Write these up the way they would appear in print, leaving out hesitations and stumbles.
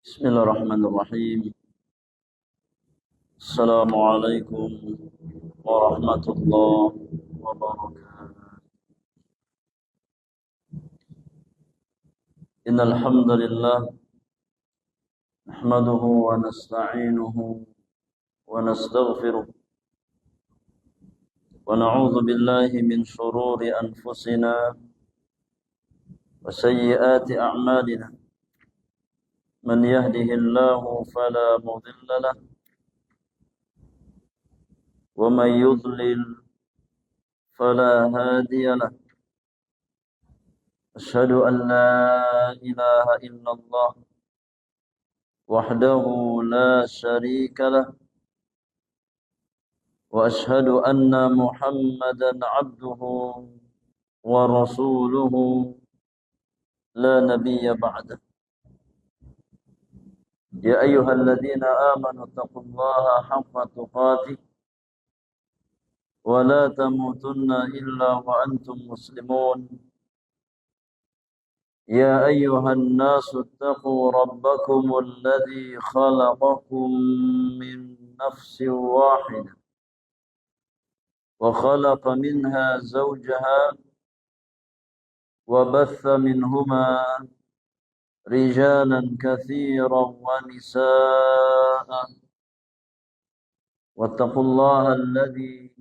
بسم الله الرحمن الرحيم. السلام عليكم ورحمة الله وبركاته. إن الحمد لله نحمده ونستعينه ونستغفره ونعوذ بالله من شرور أنفسنا وسيئات أعمالنا. من يهده الله فلا مضل له ومن يضلل فلا هادي له. أشهد أن لا إله إلا الله وحده لا شريك له، وأشهد أن محمدا عبده ورسوله لا نبي بعده. يا أيها الذين آمنوا اتقوا الله حق تقاته ولا تموتن إلا وأنتم مسلمون. يا أيها الناس اتقوا ربكم الذي خلقكم من نفس واحدة وخلق منها زوجها وبث منهما رجالا كثيرا ونساء، واتقوا الله الذي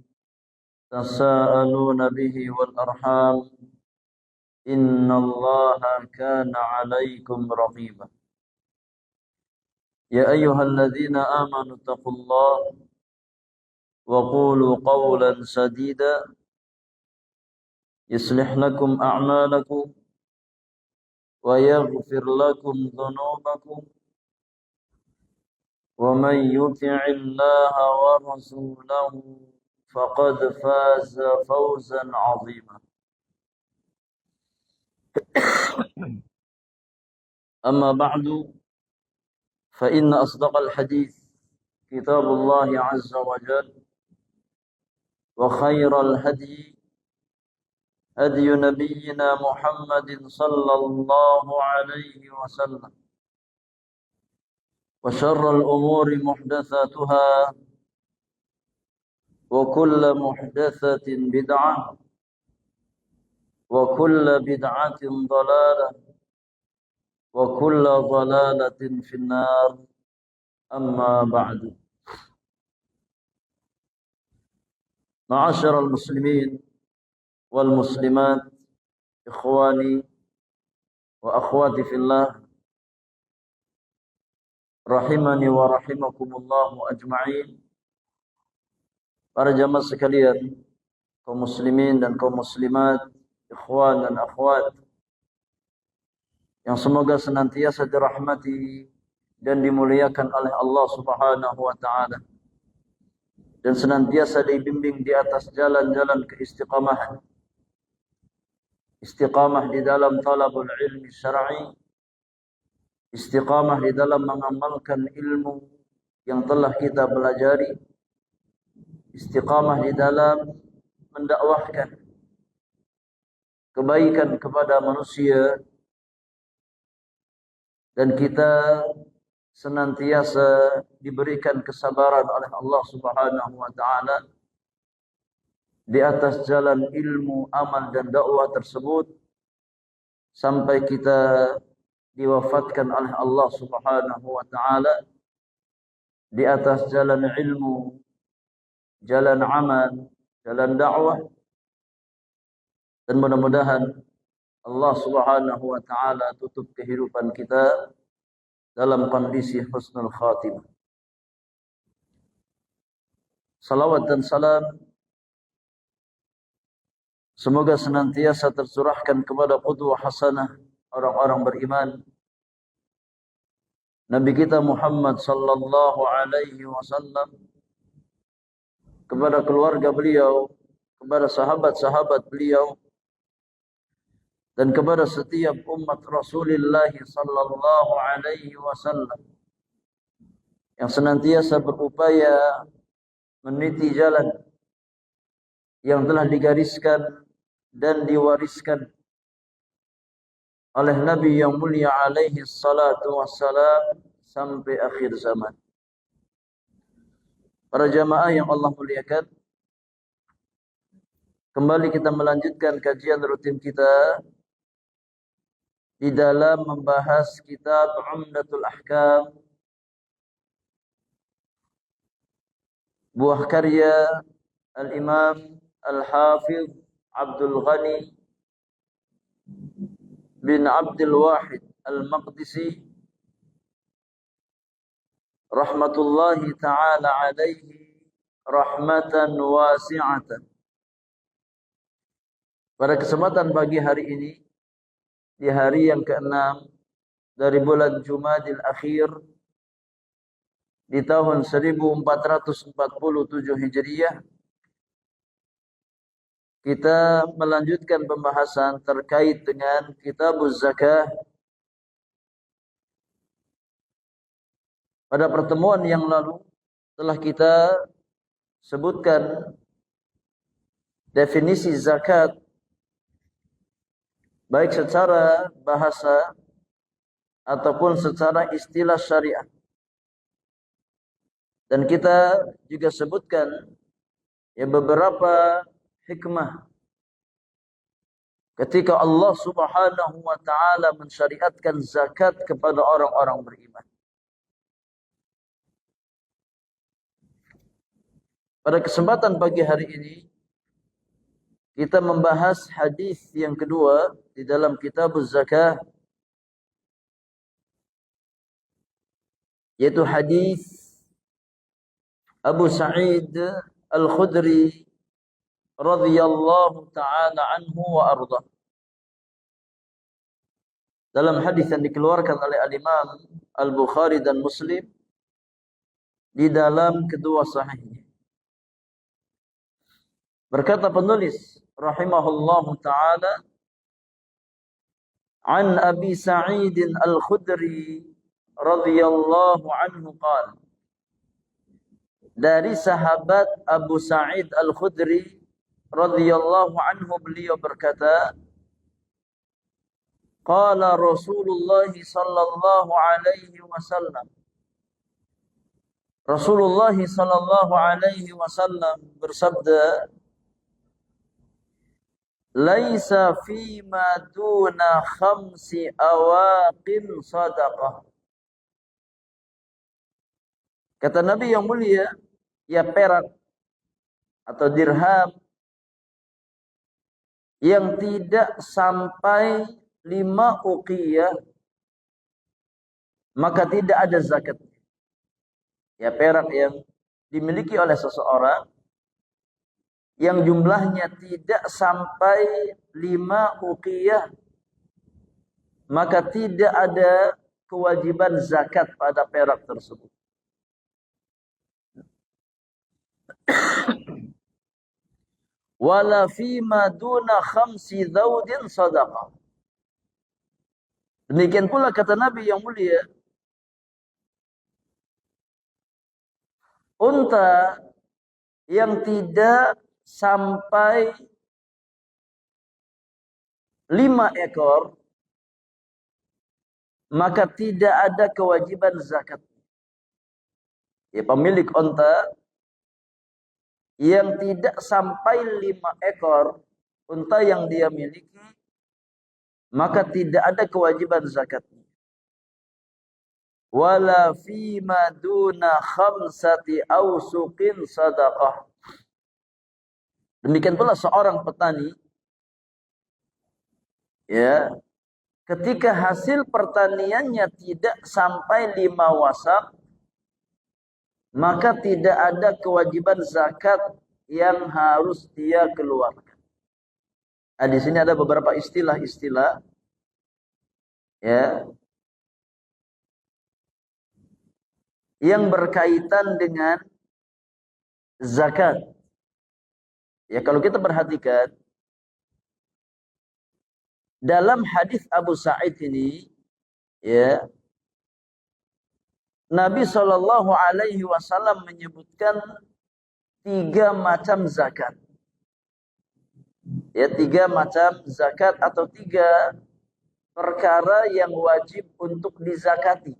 تساءلون به والأرحام إن الله كان عليكم رقيبا. يا أيها الذين آمنوا اتقوا الله وقولوا قولا سديدا يصلح لكم أعمالكم ويغفر لكم ذنوبكم، ومن يطع الله ورسوله فقد فاز فوزا عظيما. أما بعد، فإن أصدق الحديث كتاب الله عز وجل، وخير الهدي هدي نبينا محمد صلى الله عليه وسلم، وشر الأمور محدثاتها، وكل محدثة بدعة، وكل بدعة ضلالة، وكل ضلالة في النار. أما بعد، معاشر المسلمين والمسلمات، إخواني وأخواتي في الله، rahimani wa rahimakumullah ajma'in. Para jamaah sekalian, kaum muslimin dan kaum muslimat, ikhwan dan akhwat, yang semoga senantiasa dirahmati dan dimuliakan oleh Allah Subhanahu wa taala, dan senantiasa dibimbing di atas jalan-jalan keistiqamahan. Istiqamah di dalam talabul ilmi syar'i, istiqamah di dalam mengamalkan ilmu yang telah kita pelajari, istiqamah di dalam mendakwahkan kebaikan kepada manusia, dan kita senantiasa diberikan kesabaran oleh Allah Subhanahu wa taala di atas jalan ilmu, amal dan dakwah tersebut sampai kita diwafatkan oleh Allah Subhanahu wa taala di atas jalan ilmu, jalan amal, jalan dakwah. Dan mudah-mudahan Allah Subhanahu wa taala tutup kehidupan kita dalam kondisi husnul khatimah. Salawat dan salam semoga senantiasa tercurahkan kepada qudwah hasanah orang-orang beriman, Nabi kita Muhammad sallallahu alaihi wasallam, kepada keluarga beliau, kepada sahabat-sahabat beliau, dan kepada setiap umat Rasulullah sallallahu alaihi wasallam yang senantiasa berupaya meniti jalan yang telah digariskan dan diwariskan oleh Nabi yang mulia alaihi salatu wassalam sampai akhir zaman. Para jamaah yang Allah muliakan, kembali kita melanjutkan kajian rutin kita di dalam membahas kitab Umdatul Ahkam, buah karya Al-Imam Al-Hafidh Abdul Ghani bin Abdul Wahid Al-Maqdisi rahmatullahi ta'ala alaihi rahmatan wasi'atan. Pada kesempatan pagi hari ini, di hari yang ke-6 dari bulan Jumadil Akhir di tahun 1447 Hijriah, kita melanjutkan pembahasan terkait dengan Kitabuz Zakah. Pada pertemuan yang lalu telah kita sebutkan definisi zakat baik secara bahasa ataupun secara istilah syariat. Dan kita juga sebutkan beberapa hikmah ketika Allah Subhanahu wa taala mensyariatkan zakat kepada orang-orang beriman. Pada kesempatan pagi hari ini kita membahas hadis yang kedua di dalam Kitabuz Zakah, yaitu hadis Abu Sa'id Al-Khudri radhiyallahu taala anhu wa arda. Dalam hadis yang dikeluarkan oleh Al-Imam Al-Bukhari dan Muslim di dalam kedua sahihnya. Berkata penulis rahimahullahu taala, an Abi Sa'id Al-Khudri radhiyallahu anhu qala, dari sahabat Abu Sa'id Al-Khudri radhiyallahu anhu, beliau berkata, qala Rasulullah sallallahu alaihi wasallam, Rasulullah sallallahu alaihi wasallam bersabda, laisa fima duna khamsi awaqin sadaqah. Kata Nabi yang mulia, perak atau dirham yang tidak sampai 5 uqiyah maka tidak ada zakat. Perak yang dimiliki oleh seseorang yang jumlahnya tidak sampai 5 uqiyah maka tidak ada kewajiban zakat pada perak tersebut. Wala fima duna khamsi dhaudin sadaqah. Demikian pula kata Nabi yang mulia, unta yang tidak sampai 5 ekor maka tidak ada kewajiban zakat. Pemilik unta yang tidak sampai 5 ekor unta yang dia miliki maka tidak ada kewajiban zakatnya. Wala fima duna khamsati awsuqin sadaqah. Demikian pula seorang petani, ketika hasil pertaniannya tidak sampai 5 wasak, maka tidak ada kewajiban zakat yang harus dia keluarkan. Di sini ada beberapa istilah-istilah yang berkaitan dengan zakat. Kalau kita perhatikan dalam hadis Abu Sa'id ini, Nabi Shallallahu Alaihi Wasallam menyebutkan 3 macam zakat. 3 macam zakat atau 3 perkara yang wajib untuk dizakati.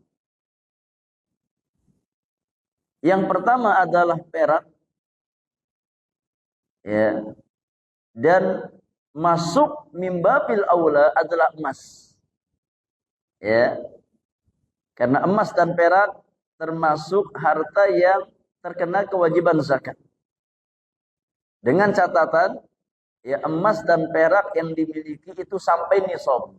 Yang pertama adalah perak, ya, dan masuk mimbabil aula adalah emas, ya, karena emas dan perak termasuk harta yang terkena kewajiban zakat. Dengan catatan, ya, emas dan perak yang dimiliki itu sampai nisab,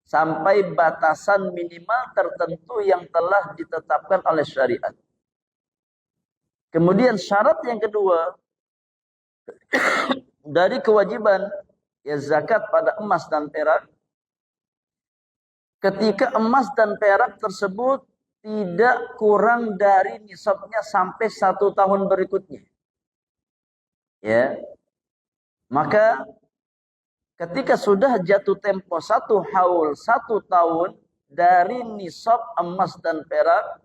sampai batasan minimal tertentu yang telah ditetapkan oleh syariat. Kemudian syarat yang kedua dari kewajiban, ya, zakat pada emas dan perak, ketika emas dan perak tersebut tidak kurang dari nisabnya sampai 1 tahun berikutnya, ya, maka ketika sudah jatuh tempo 1 haul, 1 tahun dari nisab emas dan perak,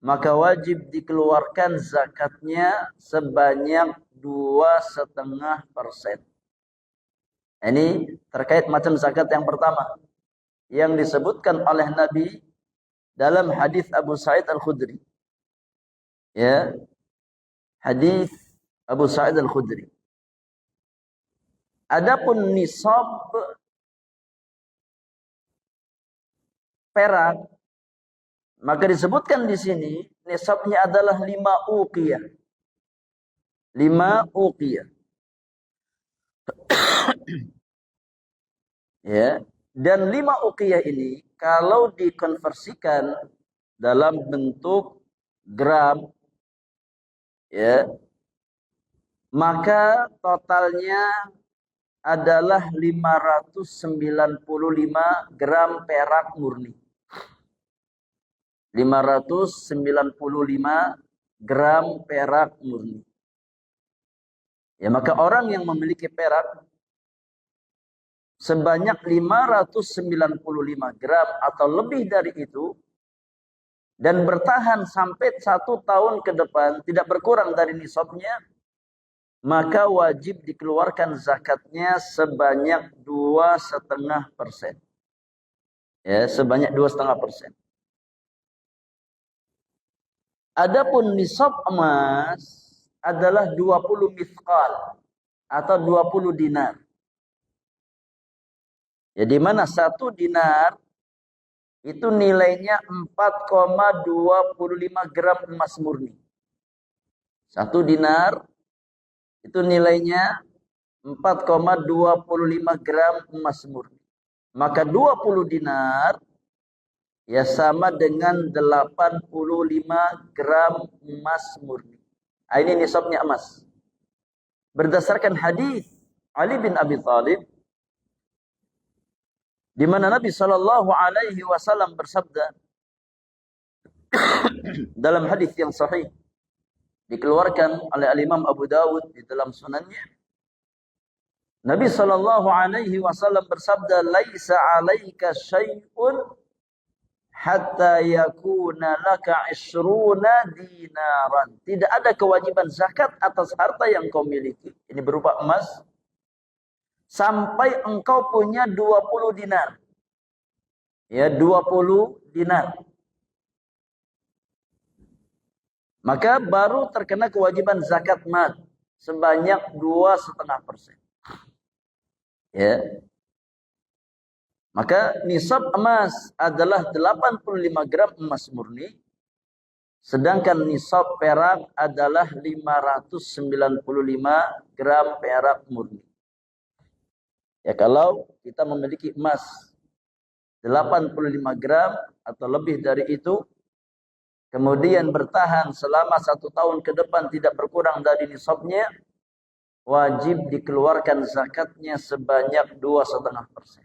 maka wajib dikeluarkan zakatnya sebanyak 2,5%. Ini terkait macam zakat yang pertama yang disebutkan oleh Nabi dalam hadis Abu Sa'id Al-Khudri. Ya, hadis Abu Sa'id Al-Khudri. Adapun nisab perak, maka disebutkan di sini nisabnya adalah 5 uqiyah. 5 uqiyah. Ya, dan 5 uqiyah ini kalau dikonversikan dalam bentuk gram, ya, maka totalnya adalah 595 gram perak murni. 595 gram perak murni. Ya, maka orang yang memiliki perak sebanyak 595 gram atau lebih dari itu dan bertahan sampai 1 tahun ke depan tidak berkurang dari nisabnya, maka wajib dikeluarkan zakatnya sebanyak 2,5%. Ya, sebanyak 2,5%. Adapun nisab emas adalah 20 mithqal atau 20 dinar. Ya, di mana 1 dinar itu nilainya 4,25 gram emas murni. 1 dinar itu nilainya 4,25 gram emas murni. Maka 20 dinar ya sama dengan 85 gram emas murni. Ini nisabnya emas. Berdasarkan hadis Ali bin Abi Thalib, di mana Nabi Shallallahu Alaihi Wasallam bersabda dalam hadis yang sahih dikeluarkan oleh Imam Abu Dawud di dalam sunannya, Nabi Shallallahu Alaihi Wasallam bersabda, "Laisa alaika syai'un hatta yakuna laka 'ishruna dinaran." Tidak ada kewajiban zakat atas harta yang kau miliki, ini berupa emas, sampai engkau punya 20 dinar. Ya, 20 dinar. Maka baru terkena kewajiban zakat mal sebanyak 2,5%. Ya. Maka nisab emas adalah 85 gram emas murni, sedangkan nisab perak adalah 595 gram perak murni. Ya, kalau kita memiliki emas 85 gram atau lebih dari itu, kemudian bertahan selama 1 tahun ke depan tidak berkurang dari nisabnya, wajib dikeluarkan zakatnya sebanyak 2,5%.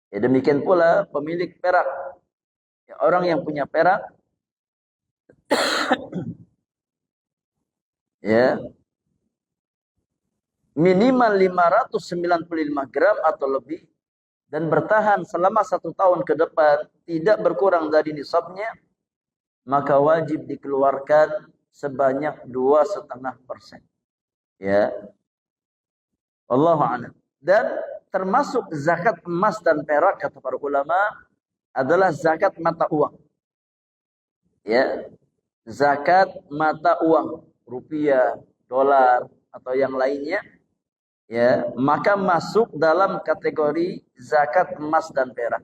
Ya, demikian pula pemilik perak. Ya, orang yang punya perak, ya, minimal 595 gram atau lebih dan bertahan selama 1 tahun ke depan tidak berkurang dari nisabnya, maka wajib dikeluarkan sebanyak 2,5%. Ya, Wallahu a'lam. Dan termasuk zakat emas dan perak kata para ulama adalah zakat mata uang. Ya, zakat mata uang, rupiah, dolar atau yang lainnya, ya, maka masuk dalam kategori zakat emas dan perak.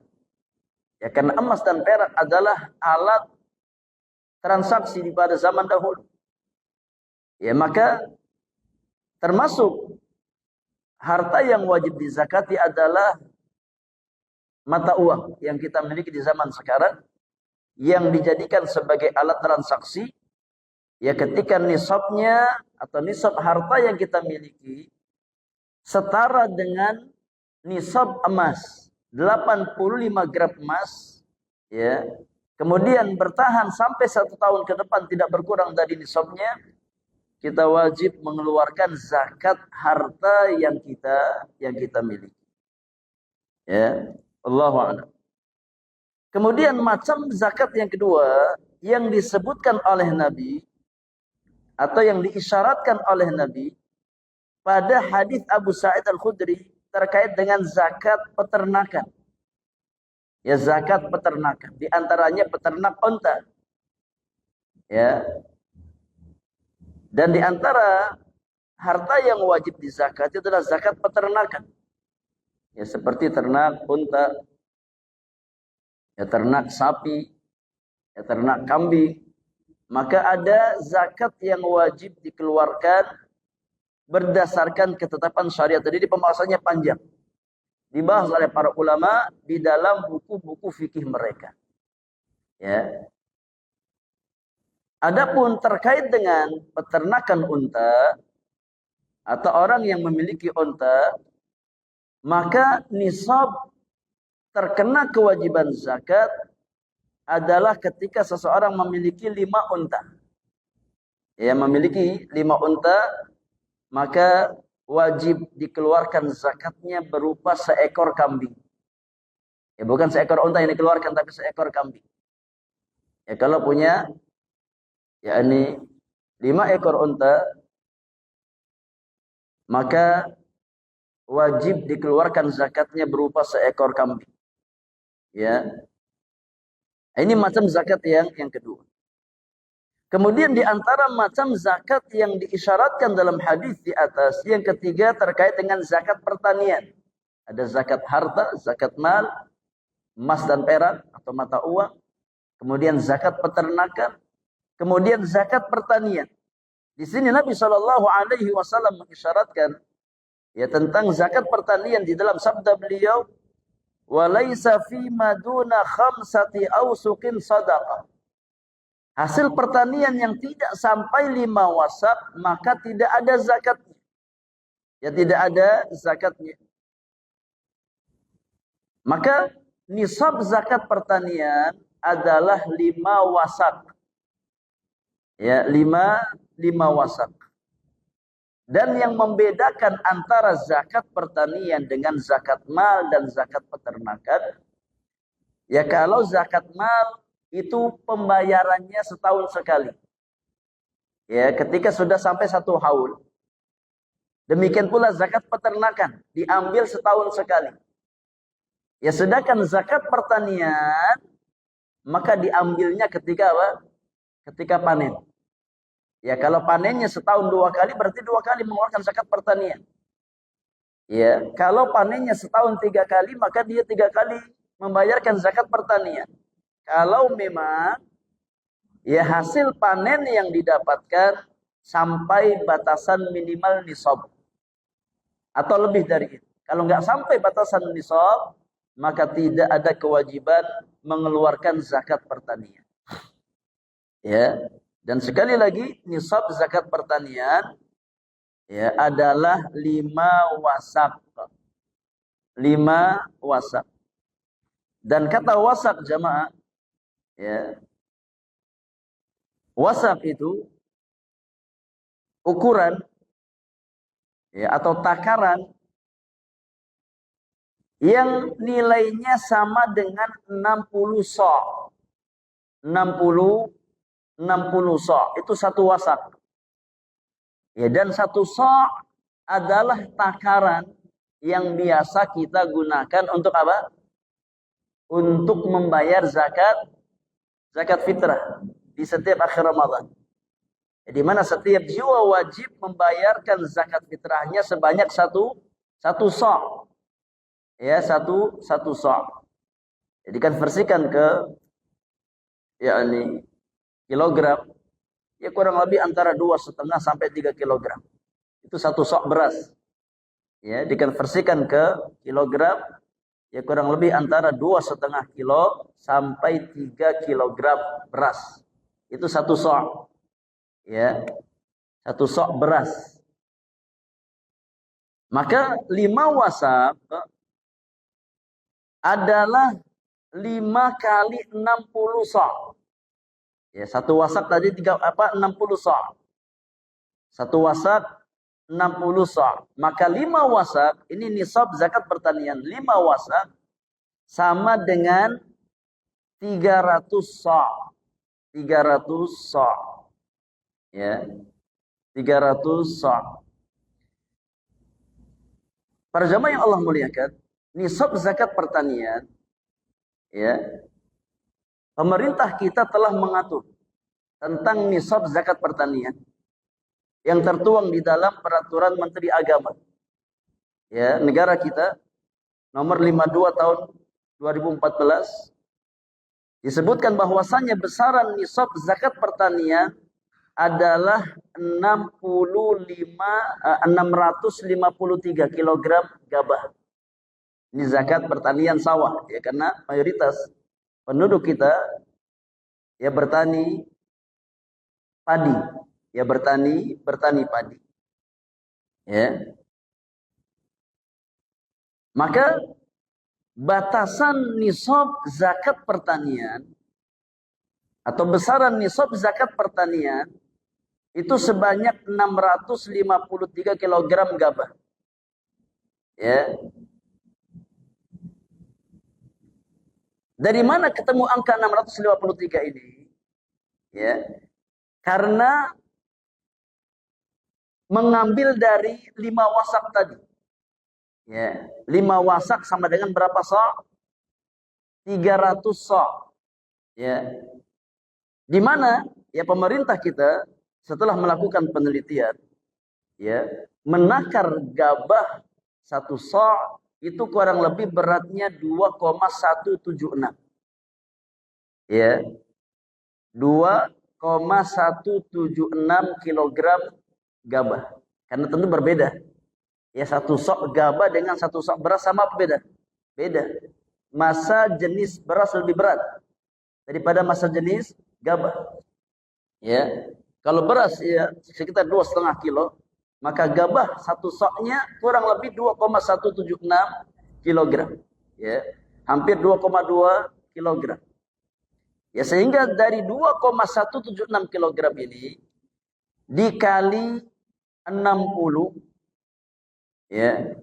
Ya, karena emas dan perak adalah alat transaksi di pada zaman dahulu. Ya, maka termasuk harta yang wajib dizakati adalah mata uang yang kita miliki di zaman sekarang, yang dijadikan sebagai alat transaksi. Ya, ketika nisabnya atau nisab harta yang kita miliki setara dengan nisab emas, 85 gram emas, ya, kemudian bertahan sampai 1 tahun ke depan tidak berkurang dari nisabnya, kita wajib mengeluarkan zakat harta yang kita miliki. Ya, Allahu a'lam. Kemudian macam zakat yang kedua yang disebutkan oleh Nabi atau yang diisyaratkan oleh Nabi pada hadis Abu Sa'id Al-Khudri terkait dengan zakat peternakan. Ya, zakat peternakan, di antaranya peternak unta. Ya. Dan di antara harta yang wajib dizakati adalah zakat peternakan. Ya, seperti ternak unta, ya ternak sapi, ya ternak kambing. Maka ada zakat yang wajib dikeluarkan berdasarkan ketetapan syariat. Jadi pembahasannya panjang. Dibahas oleh para ulama di dalam buku-buku fikih mereka. Ya. Adapun terkait dengan peternakan unta atau orang yang memiliki unta, maka nisab terkena kewajiban zakat adalah ketika seseorang memiliki 5 unta. Ya, memiliki 5 unta, maka wajib dikeluarkan zakatnya berupa seekor kambing. Ya, bukan seekor unta yang dikeluarkan, tapi seekor kambing. Ya, kalau punya yakni 5 ekor unta, maka wajib dikeluarkan zakatnya berupa seekor kambing. Ya. Ini macam zakat yang kedua. Kemudian di antara macam zakat yang diisyaratkan dalam hadis di atas, yang ketiga terkait dengan zakat pertanian. Ada zakat harta, zakat mal, emas dan perak atau mata uang. Kemudian zakat peternakan. Kemudian zakat pertanian. Di sini Nabi SAW mengisyaratkan ya tentang zakat pertanian di dalam sabda beliau, "Walaysa fi maduna khamsati awsuqin sadaqah." Hasil pertanian yang tidak sampai 5 wasak, maka tidak ada zakatnya. Ya, tidak ada zakatnya. Maka nisab zakat pertanian adalah 5 wasak. Ya, 5 wasak. Dan yang membedakan antara zakat pertanian dengan zakat mal dan zakat peternakan, ya kalau zakat mal itu pembayarannya setahun sekali. Ya, ketika sudah sampai 1 haul. Demikian pula zakat peternakan diambil setahun sekali. Ya, sedangkan zakat pertanian maka diambilnya ketika apa? Ketika panen. Ya, kalau panennya setahun 2 kali berarti 2 kali mengeluarkan zakat pertanian. Ya, kalau panennya setahun 3 kali maka dia 3 kali membayarkan zakat pertanian. Kalau memang ya hasil panen yang didapatkan sampai batasan minimal nisab atau lebih dari itu. Kalau nggak sampai batasan nisab, maka tidak ada kewajiban mengeluarkan zakat pertanian. Ya. Dan sekali lagi nisab zakat pertanian ya adalah 5 wasak. 5 wasak. Dan kata wasak jamaah, ya, wasak itu ukuran ya atau takaran yang nilainya sama dengan 60 sa'. 60 sa', itu 1 wasak. Ya, dan 1 sa' adalah takaran yang biasa kita gunakan untuk apa? Untuk membayar zakat fitrah. di setiap akhir Ramadan. Di mana setiap jiwa wajib membayarkan zakat fitrahnya sebanyak satu sa'. Ya, satu sa'. Jadi konversikan ke yakni kilogram, ya kurang lebih antara 2,5 sampai 3 kilogram. Itu satu sa' beras. Ya, dikonversikan ke kilogram, ya kurang lebih antara 2,5 kilo sampai 3 kilogram beras. Itu satu sa'. Ya, satu sa' beras. Maka 5 wasak adalah 5 kali 60 sa'. Ya, satu wasak tadi 60 sa'. Satu wasak 60 sa'. Maka 5 wasak, ini nisab zakat pertanian. 5 wasak sama dengan 300 sa'. 300 sa'. Ya. 300 sa'. Para jamaah yang Allah muliakan, nisab zakat pertanian, ya, pemerintah kita telah mengatur tentang nisab zakat pertanian yang tertuang di dalam peraturan Menteri Agama, ya, negara kita nomor 52 tahun 2014 disebutkan bahwasannya besaran nisab zakat pertanian adalah 653 kilogram gabah. Ini zakat pertanian sawah, ya, karena mayoritas penduduk kita ya bertani padi, ya bertani padi. Ya. Maka batasan nisab zakat pertanian atau besaran nisab zakat pertanian itu sebanyak 653 kilogram gabah. Ya. Dari mana ketemu angka 653 ini? Ya. Karena mengambil dari 5 wasak tadi. Ya, 5 wasak sama dengan berapa sa'? 300 sa'. Ya. Di mana ya pemerintah kita setelah melakukan penelitian, ya, menakar gabah satu sa' itu kurang lebih beratnya 2,176. Ya. 2,176 kilogram gabah. Karena tentu berbeda. Ya, satu sok gabah dengan satu sok beras sama apa beda? Beda. Masa jenis beras lebih berat daripada masa jenis gabah. Ya. Kalau beras ya sekitar 2,5 kilo, maka gabah satu soknya kurang lebih 2,176 kilogram. Ya. Hampir 2,2 kilogram. Ya, sehingga dari 2,176 kilogram ini dikali 60, ya,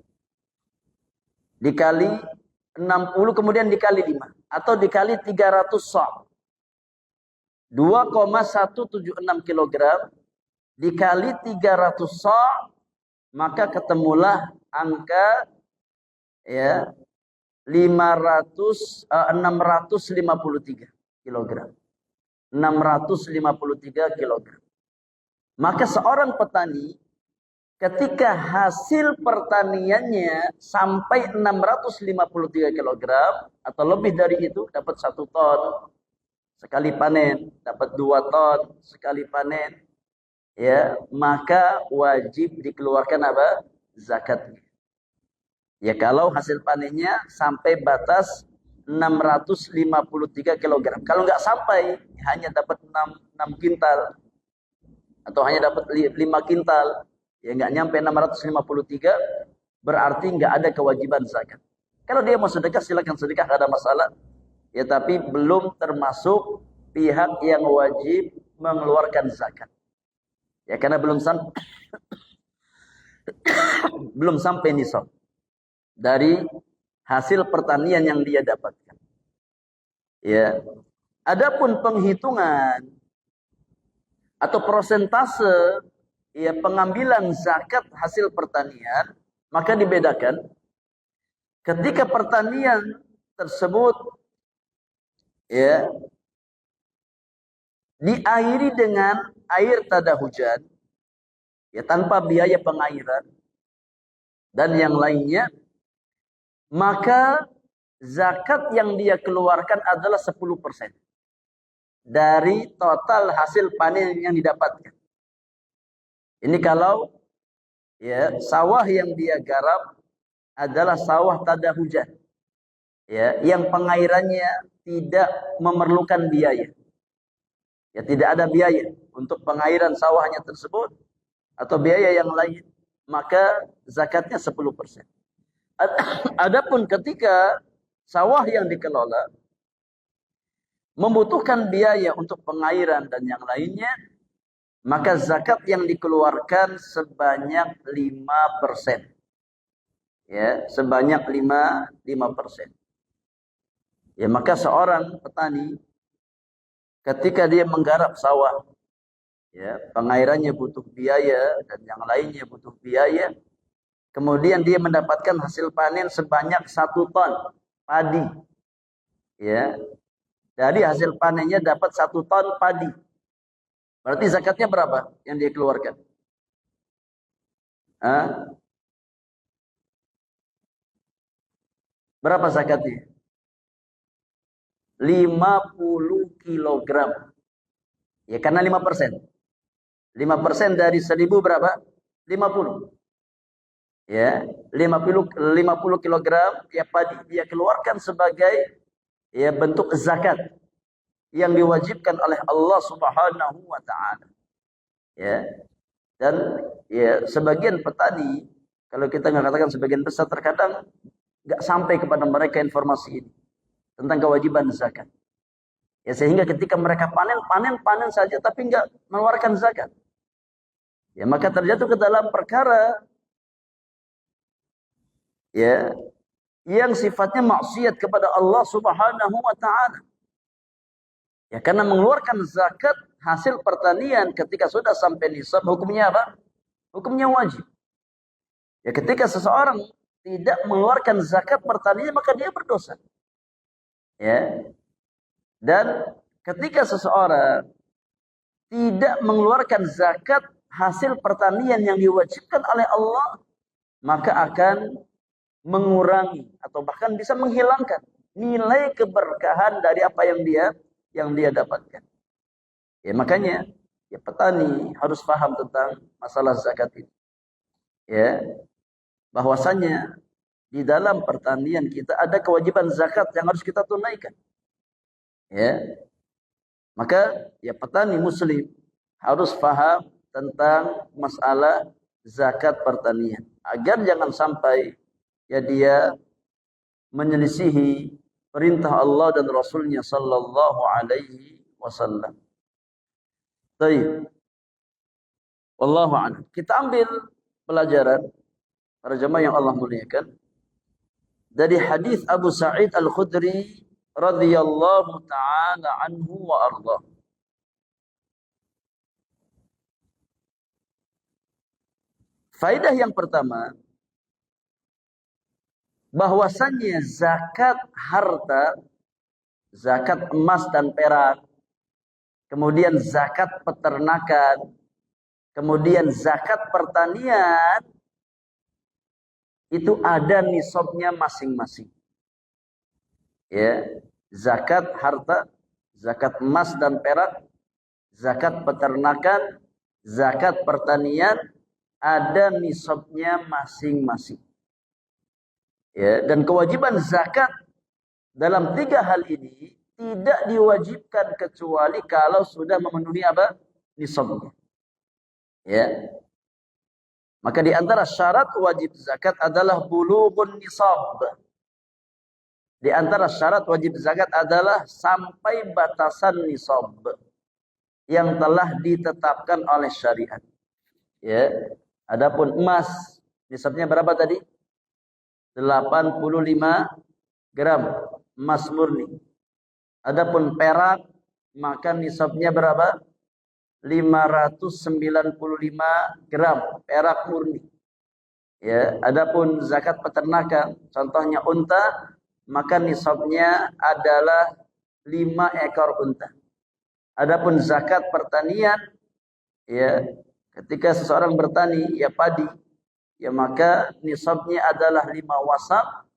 dikali 60 kemudian dikali 5 atau dikali 300 sa'. 2,176 kilogram dikali 300 sa', maka ketemulah angka ya 653 kilogram. 653 kilogram. Maka seorang petani ketika hasil pertaniannya sampai 653 kilogram atau lebih dari itu, dapat 1 ton sekali panen, dapat 2 ton sekali panen, ya, maka wajib dikeluarkan apa? Zakatnya. Ya, kalau hasil panennya sampai batas 653 kilogram. Kalau nggak sampai, hanya dapat 6 kintal atau hanya dapat 5 kintal, ya nggak nyampe 653, berarti nggak ada kewajiban zakat. Kalau dia mau sedekah, silakan sedekah, nggak ada masalah. Ya, tapi belum termasuk pihak yang wajib mengeluarkan zakat. Ya, karena belum sampai nisab dari hasil pertanian yang dia dapatkan. Ya. Adapun penghitungan atau persentase ya pengambilan zakat hasil pertanian, maka dibedakan ketika pertanian tersebut ya diairi dengan air tada hujan, ya tanpa biaya pengairan dan yang lainnya, maka zakat yang dia keluarkan adalah 10% dari total hasil panen yang didapatkan. Ini kalau ya sawah yang dia garap adalah sawah tada hujan, ya, yang pengairannya tidak memerlukan biaya. Ya, tidak ada biaya untuk pengairan sawahnya tersebut atau biaya yang lain, maka zakatnya 10%. Adapun ketika sawah yang dikelola membutuhkan biaya untuk pengairan dan yang lainnya, maka zakat yang dikeluarkan sebanyak 5%. Ya, sebanyak 5%. Ya, maka seorang petani ketika dia menggarap sawah, ya, pengairannya butuh biaya dan yang lainnya butuh biaya. Kemudian dia mendapatkan hasil panen sebanyak 1 ton padi. Ya. Dari hasil panennya dapat 1 ton padi. Berarti zakatnya berapa yang dia keluarkan? Hah? Berapa zakatnya? 50 kilogram. Ya, karena 5%. 5% dari 1000 berapa? 50. Ya, 50 kilogram ya padi dia keluarkan sebagai ya bentuk zakat yang diwajibkan oleh Allah Subhanahu wa taala. Ya. Dan ya sebagian petani, kalau kita nggak katakan sebagian besar, terkadang nggak sampai kepada mereka informasi ini tentang kewajiban zakat. Ya, sehingga ketika mereka panen saja tapi nggak mengeluarkan zakat. Ya, maka terjatuh ke dalam perkara ya yang sifatnya maksiat kepada Allah Subhanahu wa taala. Ya, karena mengeluarkan zakat hasil pertanian ketika sudah sampai nisab, hukumnya apa? Hukumnya wajib. Ya, ketika seseorang tidak mengeluarkan zakat pertanian, maka dia berdosa. Ya. Dan ketika seseorang tidak mengeluarkan zakat hasil pertanian yang diwajibkan oleh Allah, maka akan mengurangi atau bahkan bisa menghilangkan nilai keberkahan dari apa yang dia dapatkan. Ya, makanya ya petani harus paham tentang masalah zakat ini. Ya, bahwasanya di dalam pertanian kita ada kewajiban zakat yang harus kita tunaikan. Ya. Maka ya petani muslim harus paham tentang masalah zakat pertanian agar jangan sampai ya dia menyelisihi perintah Allah dan Rasulnya sallallahu alaihi wasallam. Baik. Wallahu a'lam. Kita ambil pelajaran para jemaah yang Allah muliakan dari hadis Abu Sa'id Al-Khudri radhiyallahu taala anhu wa arda. Faedah yang pertama, bahwasannya zakat harta, zakat emas dan perak, kemudian zakat peternakan, kemudian zakat pertanian, itu ada nisabnya masing-masing. Ya, zakat harta, zakat emas dan perak, zakat peternakan, zakat pertanian, ada nisabnya masing-masing. Ya, dan kewajiban zakat dalam 3 hal ini tidak diwajibkan kecuali kalau sudah memenuhi apa? Nisabnya. Ya. Maka di antara syarat wajib zakat adalah bulughun nisab. Di antara syarat wajib zakat adalah sampai batasan nisab yang telah ditetapkan oleh syariat. Ya. Adapun emas, nisabnya berapa tadi? 85 gram emas murni. Adapun perak, maka nisabnya berapa? 595 gram perak murni. Ya, adapun zakat peternakan, contohnya unta, maka nisabnya adalah 5 ekor unta. Adapun zakat pertanian, ya, ketika seseorang bertani, ya padi, ya maka nisabnya adalah 5 wasak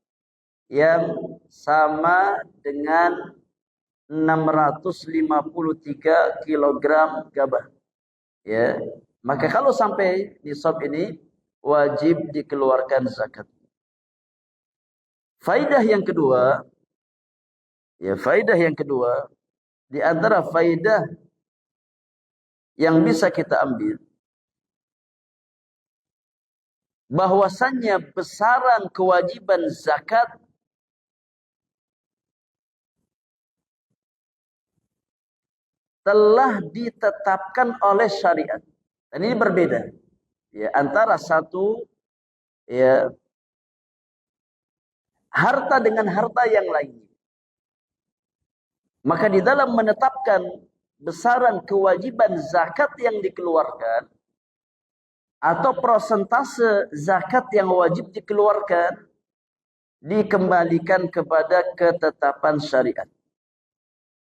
yang sama dengan 653 kilogram gabah. Ya, maka kalau sampai nisab ini wajib dikeluarkan zakat. Faidah yang kedua, di antara faidah yang bisa kita ambil, bahwasannya besaran kewajiban zakat telah ditetapkan oleh syariat. Dan ini berbeda, ya, antara satu, ya, harta dengan harta yang lainnya. Maka di dalam menetapkan besaran kewajiban zakat yang dikeluarkan atau persentase zakat yang wajib dikeluarkan dikembalikan kepada ketetapan syariat.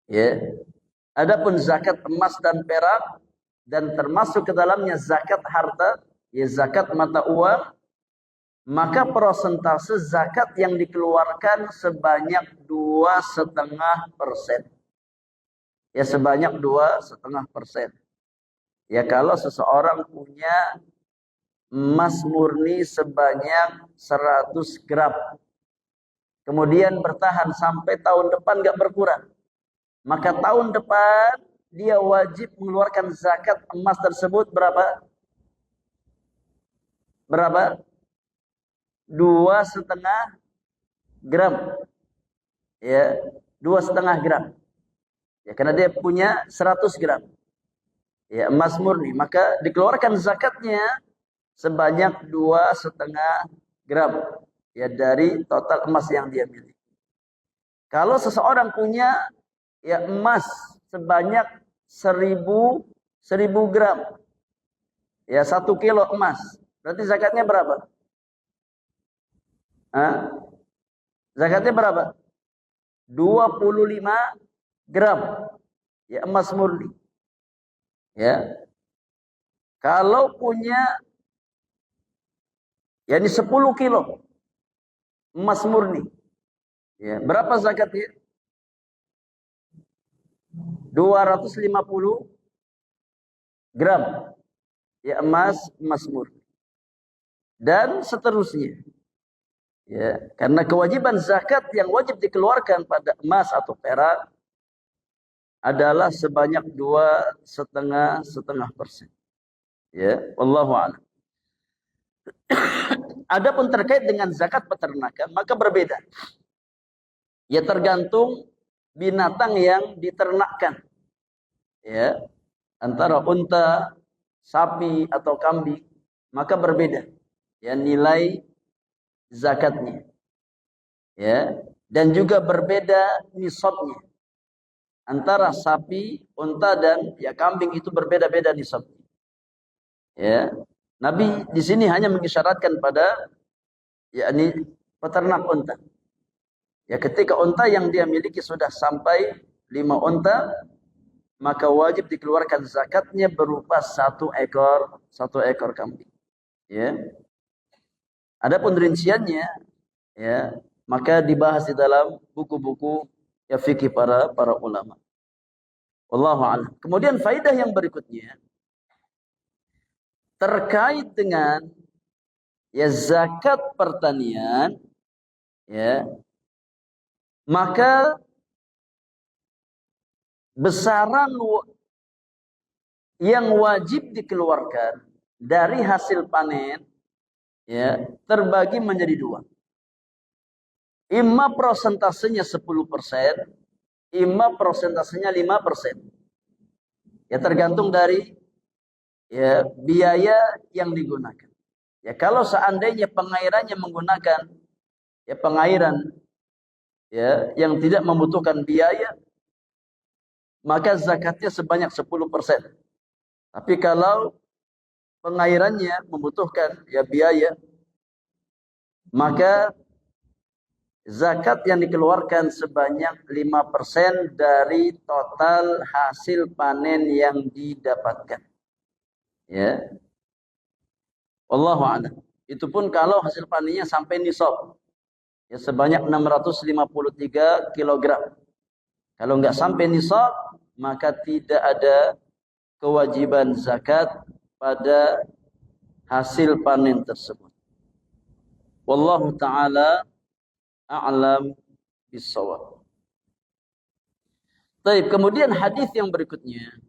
Ya. Adapun zakat emas dan perak dan termasuk ke dalamnya zakat harta, ya zakat mata uang, maka persentase zakat yang dikeluarkan sebanyak 2,5%. Ya sebanyak 2,5%. Ya kalau seseorang punya emas murni sebanyak 100 gram, kemudian bertahan sampai tahun depan nggak berkurang, maka tahun depan dia wajib mengeluarkan zakat emas tersebut berapa? Berapa? 2,5 gram. Ya, 2,5 gram. Ya, karena dia punya 100 gram. Ya, emas murni, maka dikeluarkan zakatnya sebanyak 2,5 gram. Ya, dari total emas yang dia miliki. Kalau seseorang punya, ya, emas sebanyak 1.000 gram, ya 1 kilo emas, berarti zakatnya berapa? Hah? Zakatnya berapa? 25 gram, ya emas murni. Ya, kalau punya, ya ini 10 kilo emas murni, ya berapa zakatnya? 250 gram, ya emas murni, dan seterusnya. Ya, karena kewajiban zakat yang wajib dikeluarkan pada emas atau perak adalah sebanyak 2,5%. Ya, wallahu a'lam. Adapun terkait dengan zakat peternakan, maka berbeda. Ya tergantung binatang yang diternakkan. Ya, antara unta, sapi atau kambing, maka berbeda ya nilai zakatnya. Ya, dan juga berbeda nisabnya. Antara sapi, unta dan ya kambing itu berbeda-beda nisabnya. Ya. Nabi di sini hanya mengisyaratkan pada yakni peternak unta. Ya ketika unta yang dia miliki sudah sampai 5 unta, maka wajib dikeluarkan zakatnya berupa 1 ekor kambing. Ya. Adapun rinciannya, ya, maka dibahas di dalam buku-buku ya fikih para ulama. Wallahu a'lam. Kemudian faidah yang berikutnya terkait dengan ya zakat pertanian, ya, maka besaran yang wajib dikeluarkan dari hasil panen, ya, terbagi menjadi 2. Imma prosentasenya 10%, imma prosentasenya 5%. Ya tergantung dari ya biaya yang digunakan. Ya kalau seandainya pengairannya menggunakan ya pengairan ya yang tidak membutuhkan biaya, maka zakatnya sebanyak 10%. Tapi kalau pengairannya membutuhkan ya biaya, maka zakat yang dikeluarkan sebanyak 5% dari total hasil panen yang didapatkan. Ya. Wallahu a'lam. Itu pun kalau hasil panennya sampai nisab. Ya, sebanyak 653 kilogram. Kalau enggak sampai nisab, maka tidak ada kewajiban zakat pada hasil panen tersebut. Wallahu ta'ala a'lam bis-shawab. Baik, kemudian hadis yang berikutnya.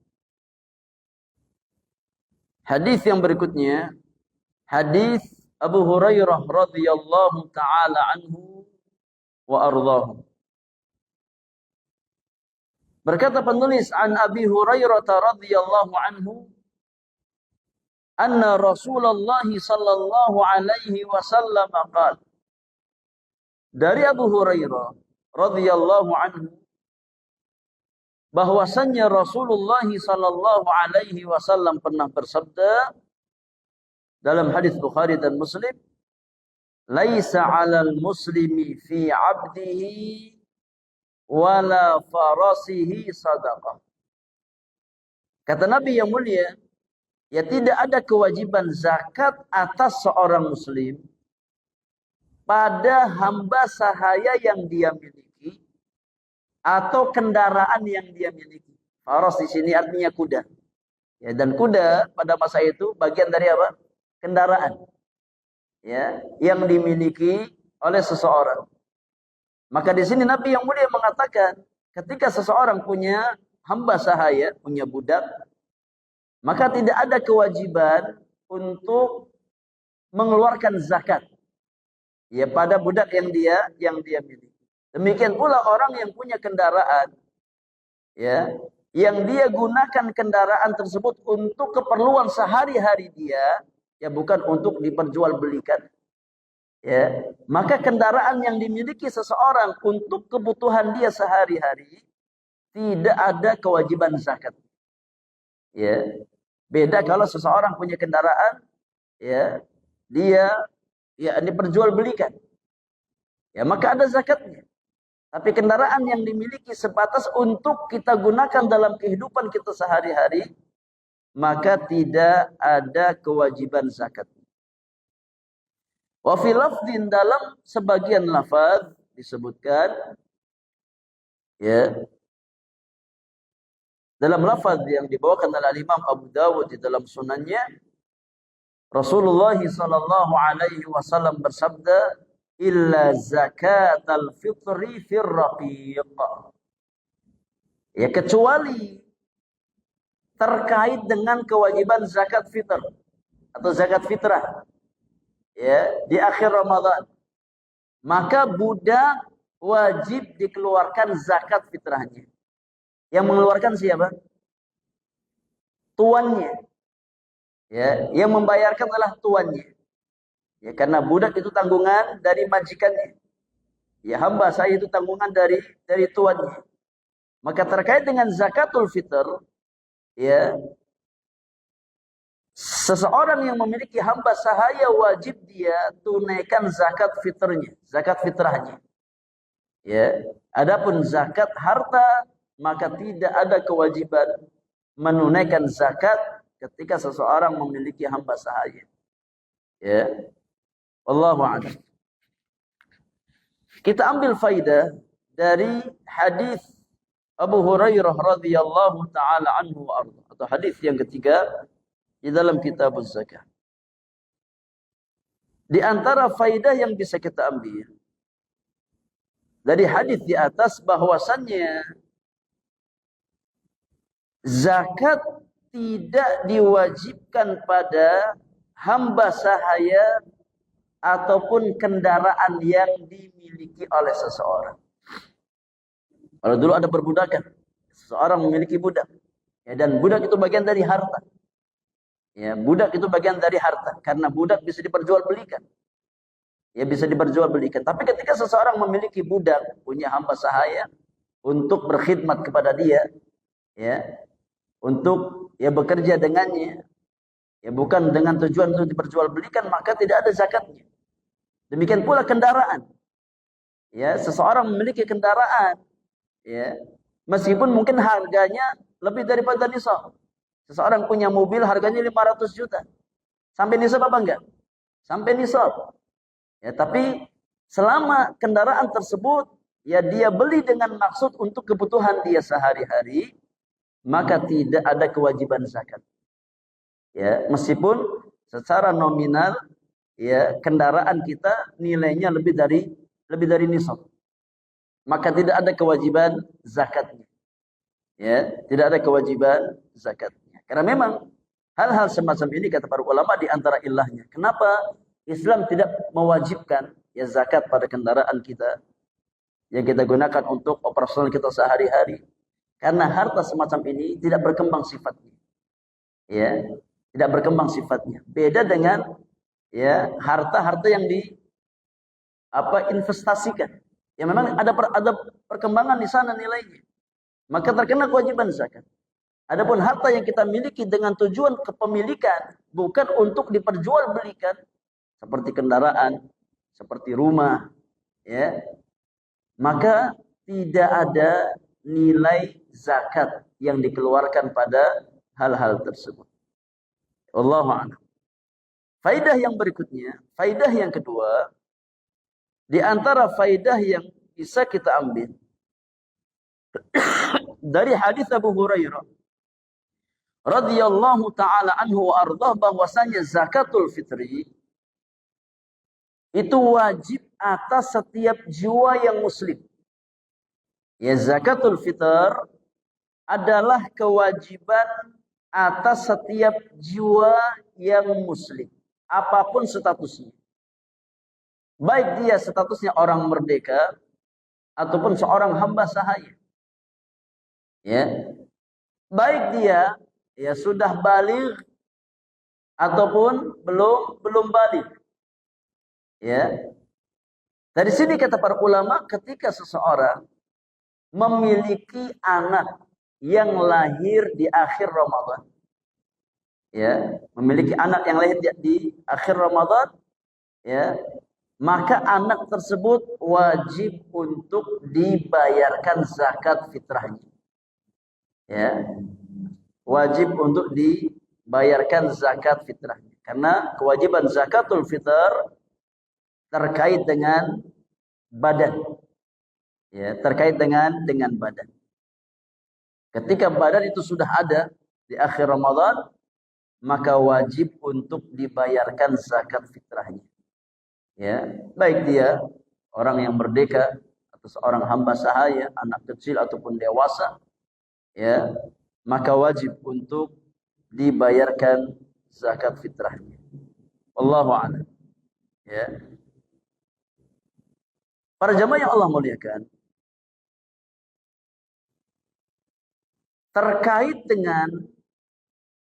Hadis Abu Hurairah radhiyallahu taala anhu wa ardhahu. Berkata penulis, an Abi Hurairah radhiyallahu anhu anna Rasulullah sallallahu alaihi wasallam qala. Dari Abu Hurairah radhiyallahu anhu bahwasannya Rasulullah sallallahu alaihi wasallam pernah bersabda dalam hadis Bukhari dan Muslim, laisa 'alal muslimi fi 'abdihi wala farasihi sadaqah. Kata Nabi yang mulia, ya tidak ada kewajiban zakat atas seorang muslim pada hamba sahaya yang dia miliki atau kendaraan yang dia miliki. Faras di sini artinya kuda. Ya, dan kuda pada masa itu bagian dari apa? Kendaraan. Ya, yang dimiliki oleh seseorang. Maka di sini Nabi yang mulia mengatakan, ketika seseorang punya hamba sahaya, punya budak, maka tidak ada kewajiban untuk mengeluarkan zakat. Ya, pada budak yang dia miliki. Demikian pula orang yang punya kendaraan, ya, yang dia gunakan kendaraan tersebut untuk keperluan sehari-hari dia, ya bukan untuk diperjualbelikan. Ya, maka kendaraan yang dimiliki seseorang untuk kebutuhan dia sehari-hari tidak ada kewajiban zakat. Ya, beda kalau seseorang punya kendaraan, ya, dia diperjualbelikan. Ya, maka ada zakatnya. Tapi kendaraan yang dimiliki sebatas untuk kita gunakan dalam kehidupan kita sehari-hari, maka tidak ada kewajiban zakat. Wa fi lafdhin, dalam sebagian lafaz disebutkan, ya, dalam lafaz yang dibawakan oleh Imam Abu Dawud di dalam sunannya, Rasulullah sallallahu alaihi wasallam bersabda, illa zakatal fitri fir raqiq. Ya, kecuali terkait dengan kewajiban zakat fitr atau zakat fitrah, ya, di akhir Ramadan, maka budak wajib dikeluarkan zakat fitrahnya. Yang mengeluarkan siapa? Tuannya. Ya, yang membayarkan adalah tuannya. Ya, karena budak itu tanggungan dari majikannya. Ya, hamba saya itu tanggungan dari tuannya. Maka terkait dengan zakatul fitr, ya, seseorang yang memiliki hamba sahaya wajib dia tunaikan zakat fitrnya, zakat fitrahnya. Ya, adapun zakat harta, maka tidak ada kewajiban menunaikan zakat ketika seseorang memiliki hamba sahaya. Ya, wallahu a'lam. Kita ambil faidah dari hadis Abu Hurairah radhiyallahu taala anhu atau hadis yang ketiga di dalam kitab zakat. Di antara faidah yang bisa kita ambil dari hadis di atas bahwasannya zakat tidak diwajibkan pada hamba sahaya ataupun kendaraan yang dimiliki oleh seseorang. Kalau dulu ada perbudakan, seseorang memiliki budak, ya, dan budak itu bagian dari harta. Ya, budak itu bagian dari harta karena budak bisa diperjualbelikan. Ya, bisa diperjualbelikan. Tapi ketika seseorang memiliki budak, punya hamba sahaya untuk berkhidmat kepada dia, ya, untuk ya bekerja dengannya, ya bukan dengan tujuan untuk diperjualbelikan, maka tidak ada zakatnya. Demikian pula kendaraan. Ya, seseorang memiliki kendaraan, ya, meskipun mungkin harganya lebih daripada nisab. Seseorang punya mobil harganya 500 juta. Sampai nisab apa enggak? Sampai nisab. Ya, tapi selama kendaraan tersebut ya dia beli dengan maksud untuk kebutuhan dia sehari-hari, maka tidak ada kewajiban zakat. Ya, meskipun secara nominal ya kendaraan kita nilainya lebih dari nisab, maka tidak ada kewajiban zakatnya. Ya, tidak ada kewajiban zakatnya. Karena memang hal-hal semacam ini kata para ulama di antara ilahnya. Kenapa Islam tidak mewajibkan ya zakat pada kendaraan kita yang kita gunakan untuk operasional kita sehari-hari? Karena harta semacam ini tidak berkembang sifatnya. Ya, tidak berkembang sifatnya. Beda dengan ya harta-harta yang investasikan. Ya memang ada perkembangan di sana nilainya. Maka terkena kewajiban zakat. Adapun harta yang kita miliki dengan tujuan kepemilikan, bukan untuk diperjualbelikan, seperti kendaraan, seperti rumah, ya, maka tidak ada nilai zakat yang dikeluarkan pada hal-hal tersebut. Wallahu a'lam. Faidah yang berikutnya, faidah yang kedua, di antara faidah yang bisa kita ambil dari hadis Abu Hurairah radhiyallahu taala anhu wa ardhah, bahwasanya zakatul fitri itu wajib atas setiap jiwa yang muslim. Ya, zakatul fitr adalah kewajiban atas setiap jiwa yang muslim, apapun statusnya. Baik dia statusnya orang merdeka ataupun seorang hamba sahaya. Ya. Baik dia ya sudah baligh ataupun belum baligh. Ya. Dari sini kata para ulama, ketika seseorang memiliki anak yang lahir di akhir Ramadan, ya, memiliki anak yang lahir di akhir Ramadan, ya, maka anak tersebut wajib untuk dibayarkan zakat fitrahnya. Ya, wajib untuk dibayarkan zakat fitrahnya. Karena kewajiban zakatul fitr terkait dengan badan. Ya, terkait dengan badan. Ketika badan itu sudah ada di akhir Ramadan, maka wajib untuk dibayarkan zakat fitrahnya. Ya, baik dia orang yang merdeka atau seorang hamba sahaya, anak kecil ataupun dewasa, ya, maka wajib untuk dibayarkan zakat fitrahnya. Wallahu a'lam. Ya. Para jamaah yang Allah muliakan, terkait dengan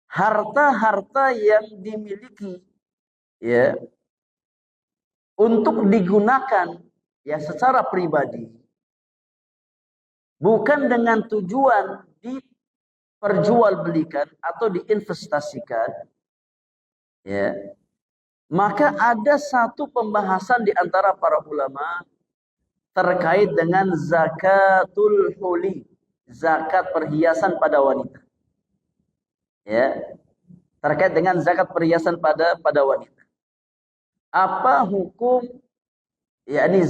harta-harta yang dimiliki, ya, untuk digunakan ya secara pribadi, bukan dengan tujuan diperjualbelikan atau diinvestasikan, ya, maka ada satu pembahasan di antara para ulama terkait dengan zakatul huli, zakat perhiasan pada wanita. Ya, terkait dengan zakat perhiasan pada wanita. Apa hukum yakni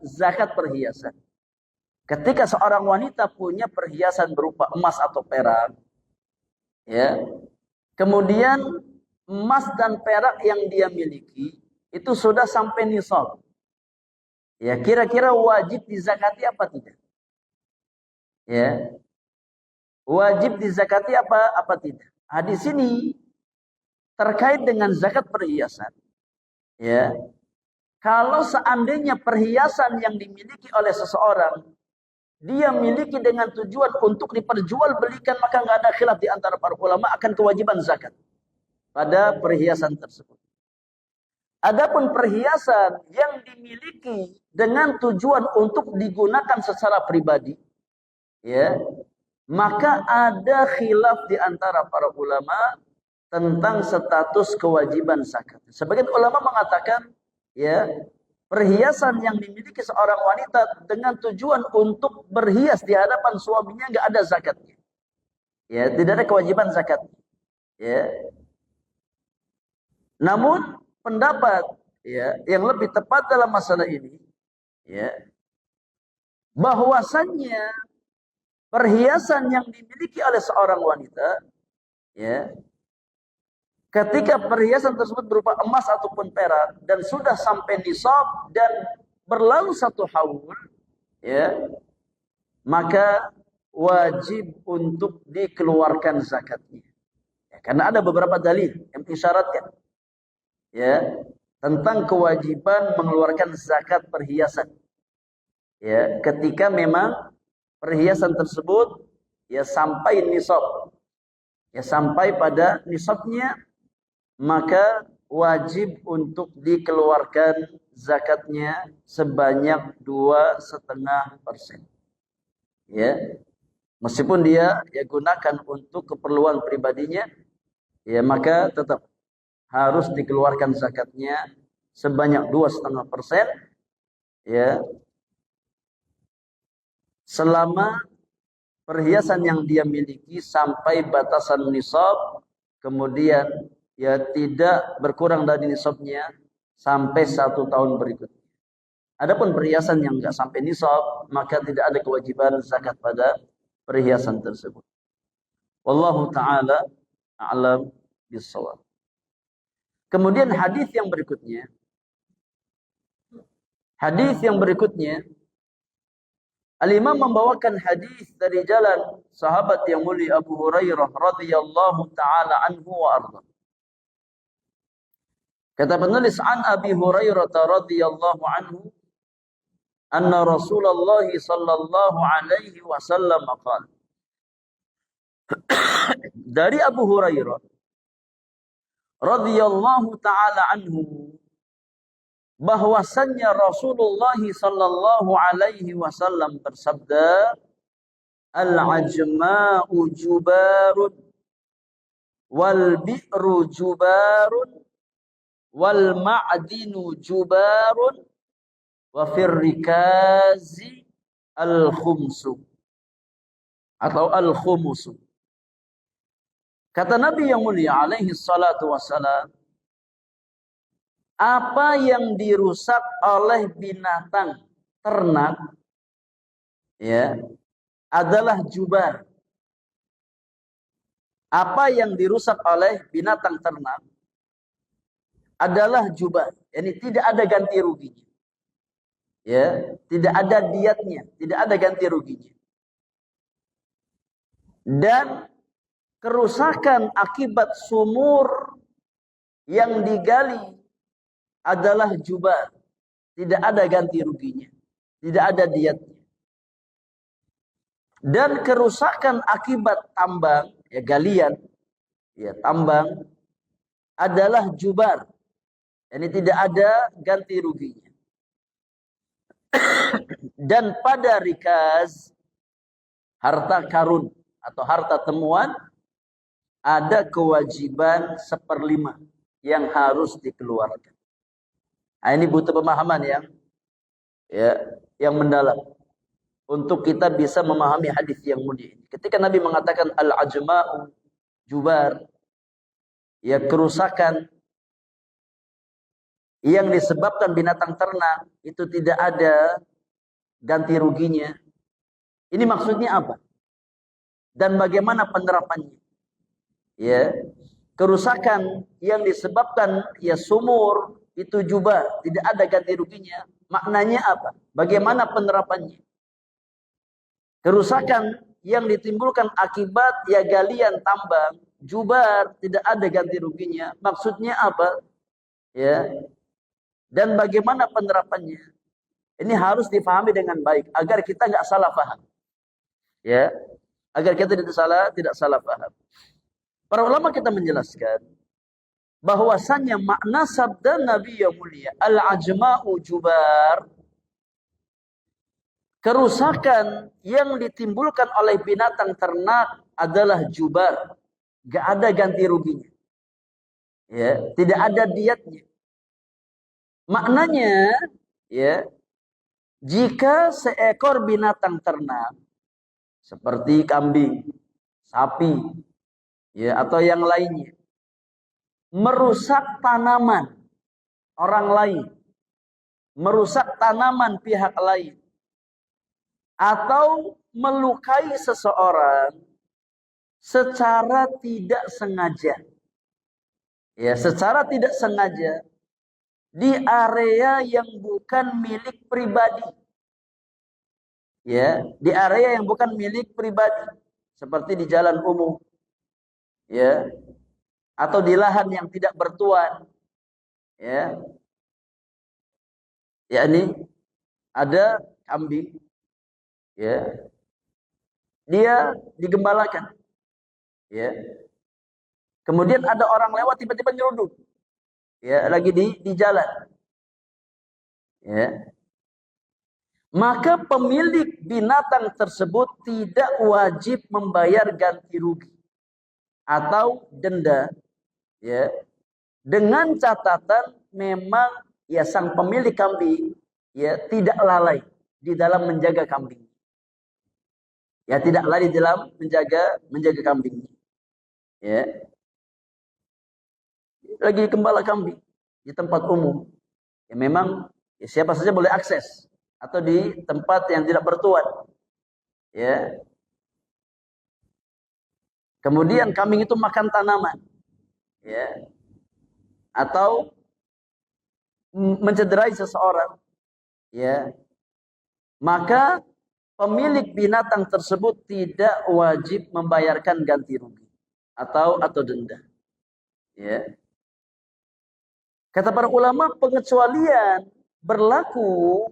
zakat perhiasan? Ketika seorang wanita punya perhiasan berupa emas atau perak, ya, kemudian emas dan perak yang dia miliki itu sudah sampai nisab, ya, kira-kira wajib dizakati apa tidak? Ya, wajib dizakati apa tidak? Di sini terkait dengan zakat perhiasan, ya, kalau seandainya perhiasan yang dimiliki oleh seseorang dia miliki dengan tujuan untuk diperjualbelikan, maka nggak ada khilaf di antara para ulama akan kewajiban zakat pada perhiasan tersebut. Adapun perhiasan yang dimiliki dengan tujuan untuk digunakan secara pribadi, ya, maka ada khilaf di antara para ulama tentang status kewajiban zakat. Sebagian ulama mengatakan, ya, perhiasan yang dimiliki seorang wanita dengan tujuan untuk berhias di hadapan suaminya nggak ada zakatnya. Ya, tidak ada kewajiban zakat. Ya. Namun pendapat ya yang lebih tepat dalam masalah ini ya bahwasannya perhiasan yang dimiliki oleh seorang wanita ya ketika perhiasan tersebut berupa emas ataupun perak dan sudah sampai nisab dan berlalu 1 haul ya maka wajib untuk dikeluarkan zakatnya ya, karena ada beberapa dalil yang mengisyaratkan ya tentang kewajiban mengeluarkan zakat perhiasan ya ketika memang perhiasan tersebut ya sampai nisab ya sampai pada nisabnya maka wajib untuk dikeluarkan zakatnya sebanyak 2,5% ya meskipun dia ya gunakan untuk keperluan pribadinya ya maka tetap harus dikeluarkan zakatnya sebanyak 2,5% ya selama perhiasan yang dia miliki sampai batasan nisab kemudian ya tidak berkurang dari nisabnya sampai 1 tahun berikutnya. Adapun perhiasan yang enggak sampai nisab maka tidak ada kewajiban zakat pada perhiasan tersebut. Wallahu taala a'lam bissawab. Kemudian hadis yang berikutnya. Hadis yang berikutnya Al-Imam membawakan hadis dari jalan sahabat yang mulia Abu Hurairah radhiyallahu taala anhu wa arda. Kata penulis an Abi Hurairah radhiyallahu anhu anna Rasulullah sallallahu alaihi wasallam qala. Dari Abu Hurairah radhiyallahu taala anhu bahwasannya Rasulullah sallallahu alaihi wasallam bersabda al-ajma'u jubarun wal bi'ru jubarun wal ma'dinu jubarun wa fir rikazi al-khumsu atau al-khumusu. Kata Nabi yang mulia alaihi salatu wassalam, apa yang dirusak oleh binatang ternak ya adalah jubar. Apa yang dirusak oleh binatang ternak adalah jubar. Yani tidak ada ganti ruginya. Ya, tidak ada diatnya, tidak ada ganti ruginya. Dan kerusakan akibat sumur yang digali adalah jubar. Tidak ada ganti ruginya. Tidak ada diatnya. Dan kerusakan akibat tambang, ya galian, ya tambang, adalah jubar. Ini tidak ada ganti ruginya. Dan pada rikaz, harta karun atau harta temuan, ada kewajiban 1/5 yang harus dikeluarkan. Nah, ini butuh pemahaman yang mendalam untuk kita bisa memahami hadis yang mulia ini. Ketika Nabi mengatakan al-ajma'u jubar, ya kerusakan yang disebabkan binatang ternak itu tidak ada ganti ruginya. Ini maksudnya apa? Dan bagaimana penerapannya? Ya, kerusakan yang disebabkan ya sumur itu jubar, tidak ada ganti ruginya. Maknanya apa? Bagaimana penerapannya? Kerusakan yang ditimbulkan akibat ya galian tambang, jubar, tidak ada ganti ruginya. Maksudnya apa? Ya. Dan bagaimana penerapannya? Ini harus dipahami dengan baik agar kita nggak salah paham. Ya. Agar kita tidak salah paham. Para ulama kita menjelaskan bahwasannya makna sabda Nabi yang mulia al-ajma'u jubar, kerusakan yang ditimbulkan oleh binatang ternak adalah jubar, gak ada ganti ruginya, ya, tidak ada diatnya. Maknanya ya, jika seekor binatang ternak seperti kambing, sapi, ya, atau yang lainnya merusak tanaman orang lain, merusak tanaman pihak lain, atau melukai seseorang secara tidak sengaja, ya, secara tidak sengaja di area yang bukan milik pribadi, ya, di area yang bukan milik pribadi, seperti di jalan umum, ya, atau di lahan yang tidak bertuan, ya, yakni ada kambing, ya, dia digembalakan, ya, kemudian ada orang lewat tiba-tiba nyeruduk, ya, lagi di jalan, ya, maka pemilik binatang tersebut tidak wajib membayar ganti rugi atau denda, ya, dengan catatan memang, ya, sang pemilik kambing, ya, tidak lalai di dalam menjaga kambing, ya, tidak lalai dalam menjaga kambing, ya, lagi gembala kambing di tempat umum, ya, memang, ya, siapa saja boleh akses, atau di tempat yang tidak bertuan, ya, kemudian kambing itu makan tanaman, ya, atau mencederai seseorang, ya, maka pemilik binatang tersebut tidak wajib membayarkan ganti rugi atau denda, ya. Kata para ulama, pengecualian berlaku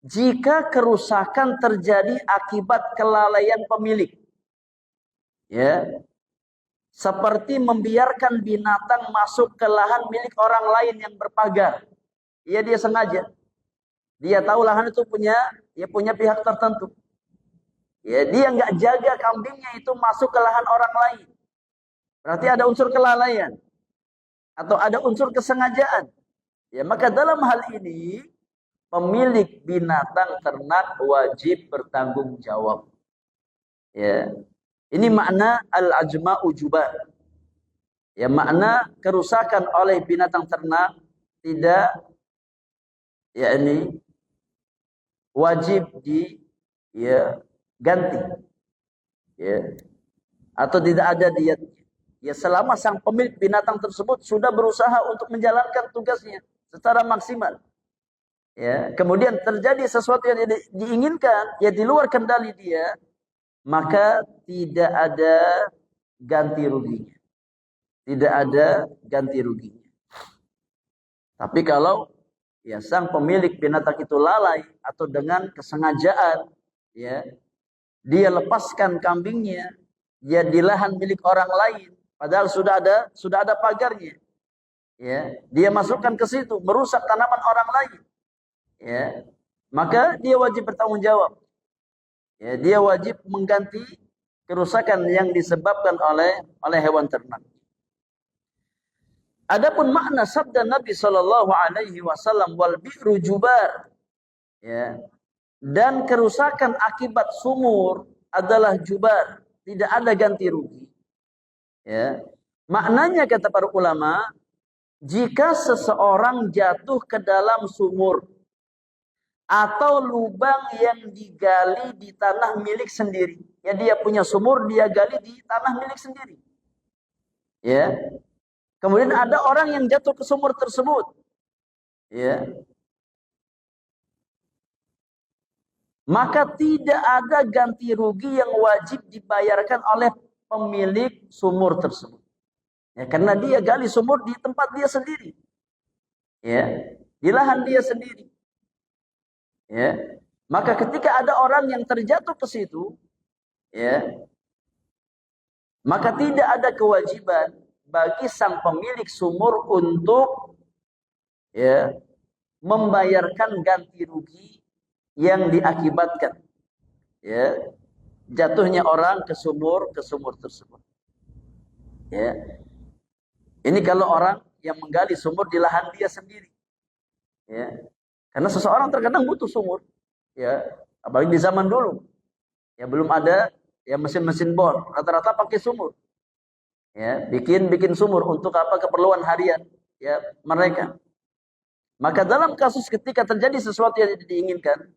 jika kerusakan terjadi akibat kelalaian pemilik, ya, seperti membiarkan binatang masuk ke lahan milik orang lain yang berpagar, ya, dia sengaja, dia tahu lahan itu punya pihak tertentu, ya, dia nggak jaga kambingnya itu masuk ke lahan orang lain, berarti ada unsur kelalaian atau ada unsur kesengajaan, ya, maka dalam hal ini pemilik binatang ternak wajib bertanggung jawab, ya. Ini makna al-ajma'u jubar, ya, makna kerusakan oleh binatang ternak tidak, ya, ini wajib ganti, ya, atau tidak ada diet, ya, selama sang pemilik binatang tersebut sudah berusaha untuk menjalankan tugasnya secara maksimal, ya, kemudian terjadi sesuatu yang diinginkan, ya, di luar kendali dia, maka tidak ada ganti ruginya, tidak ada ganti ruginya. Tapi kalau, ya, sang pemilik binatang itu lalai atau dengan kesengajaan, ya, dia lepaskan kambingnya, ya, di lahan milik orang lain, padahal sudah ada pagarnya, ya, dia masukkan ke situ, merusak tanaman orang lain, ya, maka dia wajib bertanggung jawab, ya, dia wajib mengganti kerusakan yang disebabkan oleh hewan ternak. Adapun makna sabda Nabi Shallallahu Alaihi Wasallam, wal bi'ru jubar, ya, dan kerusakan akibat sumur adalah jubar, tidak ada ganti rugi, ya. Maknanya kata para ulama, jika seseorang jatuh ke dalam sumur atau lubang yang digali di tanah milik sendiri, ya, dia punya sumur, dia gali di tanah milik sendiri, ya, kemudian ada orang yang jatuh ke sumur tersebut, ya, maka tidak ada ganti rugi yang wajib dibayarkan oleh pemilik sumur tersebut, ya, karena dia gali sumur di tempat dia sendiri, ya, di lahan dia sendiri, ya, maka ketika ada orang yang terjatuh ke situ, ya, maka tidak ada kewajiban bagi sang pemilik sumur untuk, ya, membayarkan ganti rugi yang diakibatkan, ya, jatuhnya orang ke sumur tersebut, ya. Ini kalau orang yang menggali sumur di lahan dia sendiri, ya. Karena seseorang terkadang butuh sumur, ya, apalagi di zaman dulu, ya belum ada ya mesin-mesin bor, rata-rata pakai sumur, ya, bikin sumur untuk apa? Keperluan harian, ya mereka. Maka dalam kasus ketika terjadi sesuatu yang tidak diinginkan,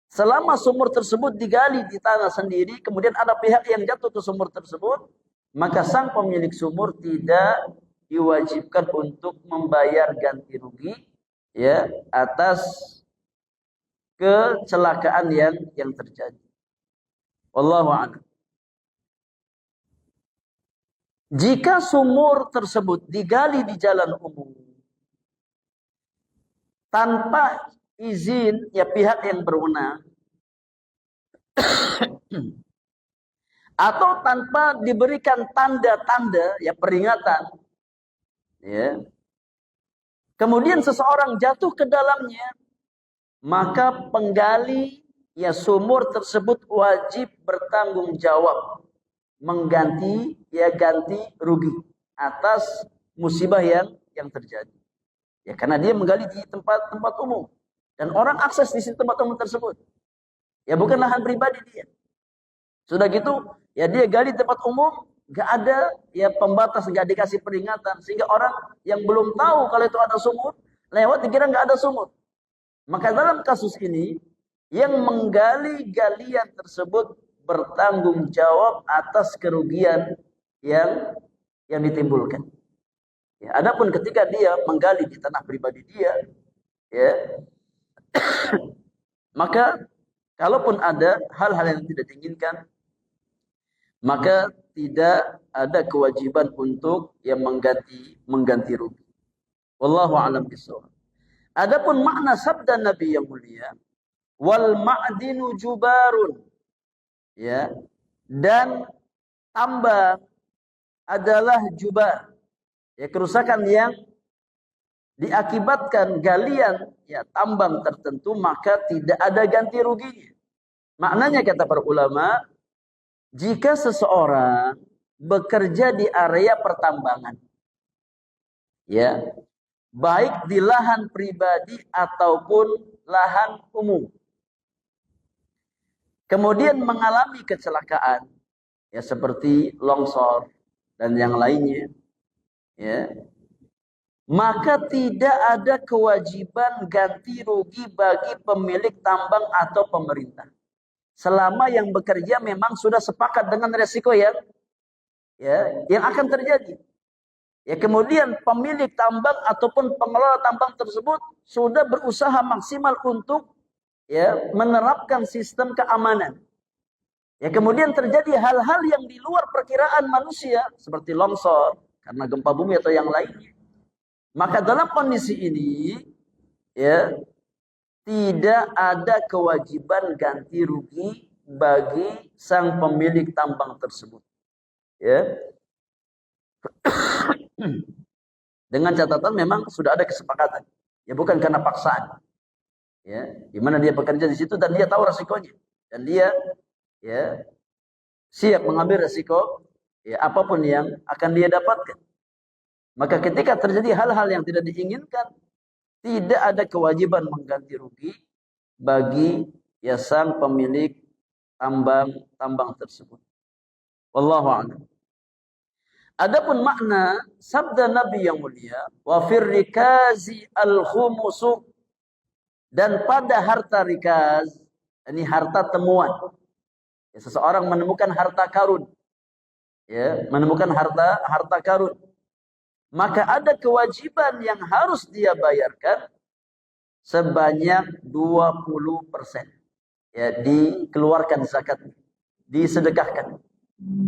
selama sumur tersebut digali di tanah sendiri, kemudian ada pihak yang jatuh ke sumur tersebut, maka sang pemilik sumur tidak diwajibkan untuk membayar ganti rugi, ya, atas kecelakaan yang terjadi. Wallahu a'lam. Jika sumur tersebut digali di jalan umum tanpa izin ya pihak yang berwenang atau tanpa diberikan tanda-tanda ya peringatan, ya, kemudian seseorang jatuh ke dalamnya, maka penggali ya sumur tersebut wajib bertanggung jawab mengganti ya ganti rugi atas musibah yang terjadi. Ya karena dia menggali di tempat-tempat umum dan orang akses di situ tempat umum tersebut. Ya bukan lahan pribadi dia. Sudah gitu, ya dia gali tempat umum, gak ada ya pembatas, gak dikasih peringatan sehingga orang yang belum tahu kalau itu ada sumur lewat dikira gak ada sumur. Maka dalam kasus ini yang menggali galian tersebut bertanggung jawab atas kerugian yang ditimbulkan. Ya, adapun ketika dia menggali di tanah pribadi dia, ya, maka kalaupun ada hal-hal yang tidak diinginkan, maka tidak ada kewajiban untuk yang mengganti rugi. Wallahu a'lam bishawab. Adapun makna sabda Nabi yang mulia, wal ma'dinu jubarun, ya, dan tambang adalah jubar, ya, kerusakan yang diakibatkan galian ya tambang tertentu, maka tidak ada ganti ruginya. Maknanya kata para ulama, jika seseorang bekerja di area pertambangan, ya, baik di lahan pribadi ataupun lahan umum, kemudian mengalami kecelakaan, ya seperti longsor dan yang lainnya, ya, maka tidak ada kewajiban ganti rugi bagi pemilik tambang atau pemerintah. Selama yang bekerja memang sudah sepakat dengan resiko yang akan terjadi. Ya kemudian pemilik tambang ataupun pengelola tambang tersebut sudah berusaha maksimal untuk ya menerapkan sistem keamanan. Ya kemudian terjadi hal-hal yang di luar perkiraan manusia seperti longsor karena gempa bumi atau yang lainnya. Maka dalam kondisi ini ya tidak ada kewajiban ganti rugi bagi sang pemilik tambang tersebut. Ya. Dengan catatan memang sudah ada kesepakatan. Ya bukan karena paksaan. Ya, di mana dia bekerja di situ dan dia tahu resikonya dan dia ya siap mengambil resiko ya apapun yang akan dia dapatkan. Maka ketika terjadi hal-hal yang tidak diinginkan, tidak ada kewajiban mengganti rugi bagi ya sang pemilik tambang tersebut. Wallahu a'lam. Adapun makna sabda Nabi yang mulia, wa fir rikazi al-khumusu, dan pada harta rikaz, ini harta temuan. Ya, seseorang menemukan harta karun. Ya, menemukan harta karun. Maka ada kewajiban yang harus dia bayarkan sebanyak 20%. Ya, dikeluarkan zakat, disedekahkan.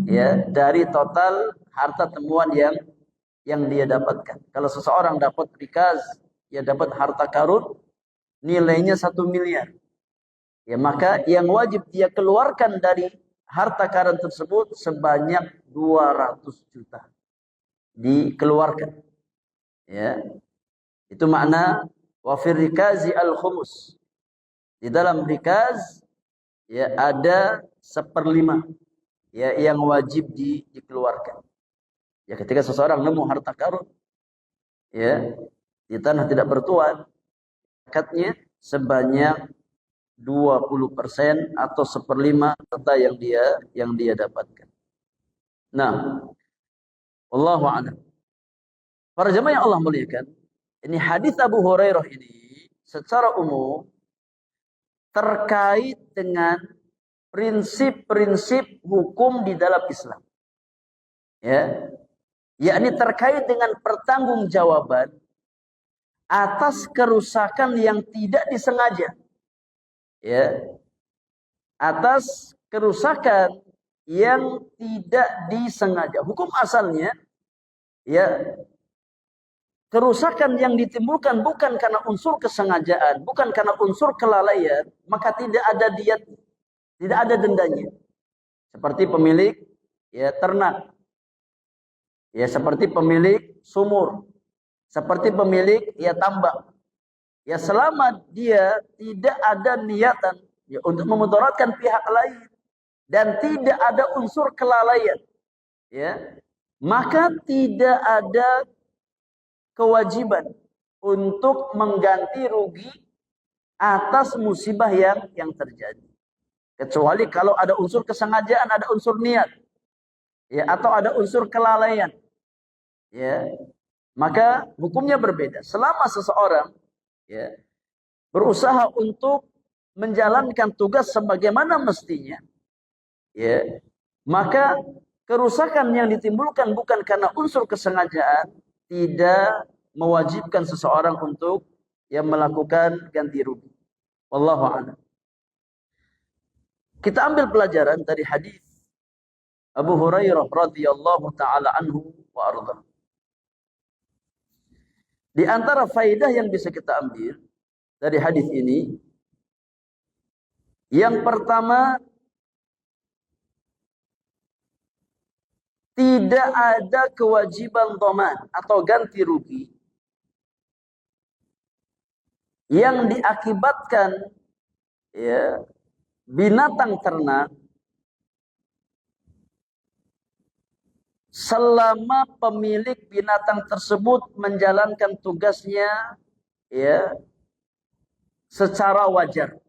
Ya, dari total harta temuan yang dia dapatkan. Kalau seseorang dapat rikaz, ya dapat harta karun, nilainya 1 miliar. Ya, maka yang wajib dia keluarkan dari harta karun tersebut sebanyak 200 juta. Dikeluarkan. Ya. Itu makna wa fir rikazi al-khumus. Di dalam rikaz ya ada 1/5 ya yang wajib dikeluarkan. Ya ketika seseorang nemu harta karun ya di tanah tidak bertuan, zakatnya sebanyak 20% atau 1/5 harta yang dia dapatkan. Nah, wallahu a'lam. Para jemaah yang Allah muliakan, ini hadis Abu Hurairah ini secara umum terkait dengan prinsip-prinsip hukum di dalam Islam. Ya, yakni terkait dengan pertanggungjawaban atas kerusakan yang tidak disengaja. Ya. Atas kerusakan yang tidak disengaja. Hukum asalnya ya, kerusakan yang ditimbulkan bukan karena unsur kesengajaan, bukan karena unsur kelalaian, maka tidak ada diat, tidak ada dendanya. Seperti pemilik ya ternak, ya seperti pemilik sumur, seperti pemilik ya tambak. Ya selama dia tidak ada niatan ya, untuk memudaratkan pihak lain dan tidak ada unsur kelalaian, ya, maka tidak ada kewajiban untuk mengganti rugi atas musibah yang terjadi. Kecuali kalau ada unsur kesengajaan, ada unsur niat, ya, atau ada unsur kelalaian, ya, maka hukumnya berbeda. Selama seseorang, ya, berusaha untuk menjalankan tugas sebagaimana mestinya, ya, maka kerusakan yang ditimbulkan bukan karena unsur kesengajaan tidak mewajibkan seseorang untuk yang melakukan ganti rugi. Wallahu a'lam. Kita ambil pelajaran dari hadis Abu Hurairah radhiyallahu taala anhu wa ardha. Di antara faidah yang bisa kita ambil dari hadis ini, yang pertama, tidak ada kewajiban dhaman atau ganti rugi yang diakibatkan ya, binatang ternak selama pemilik binatang tersebut menjalankan tugasnya ya secara wajar,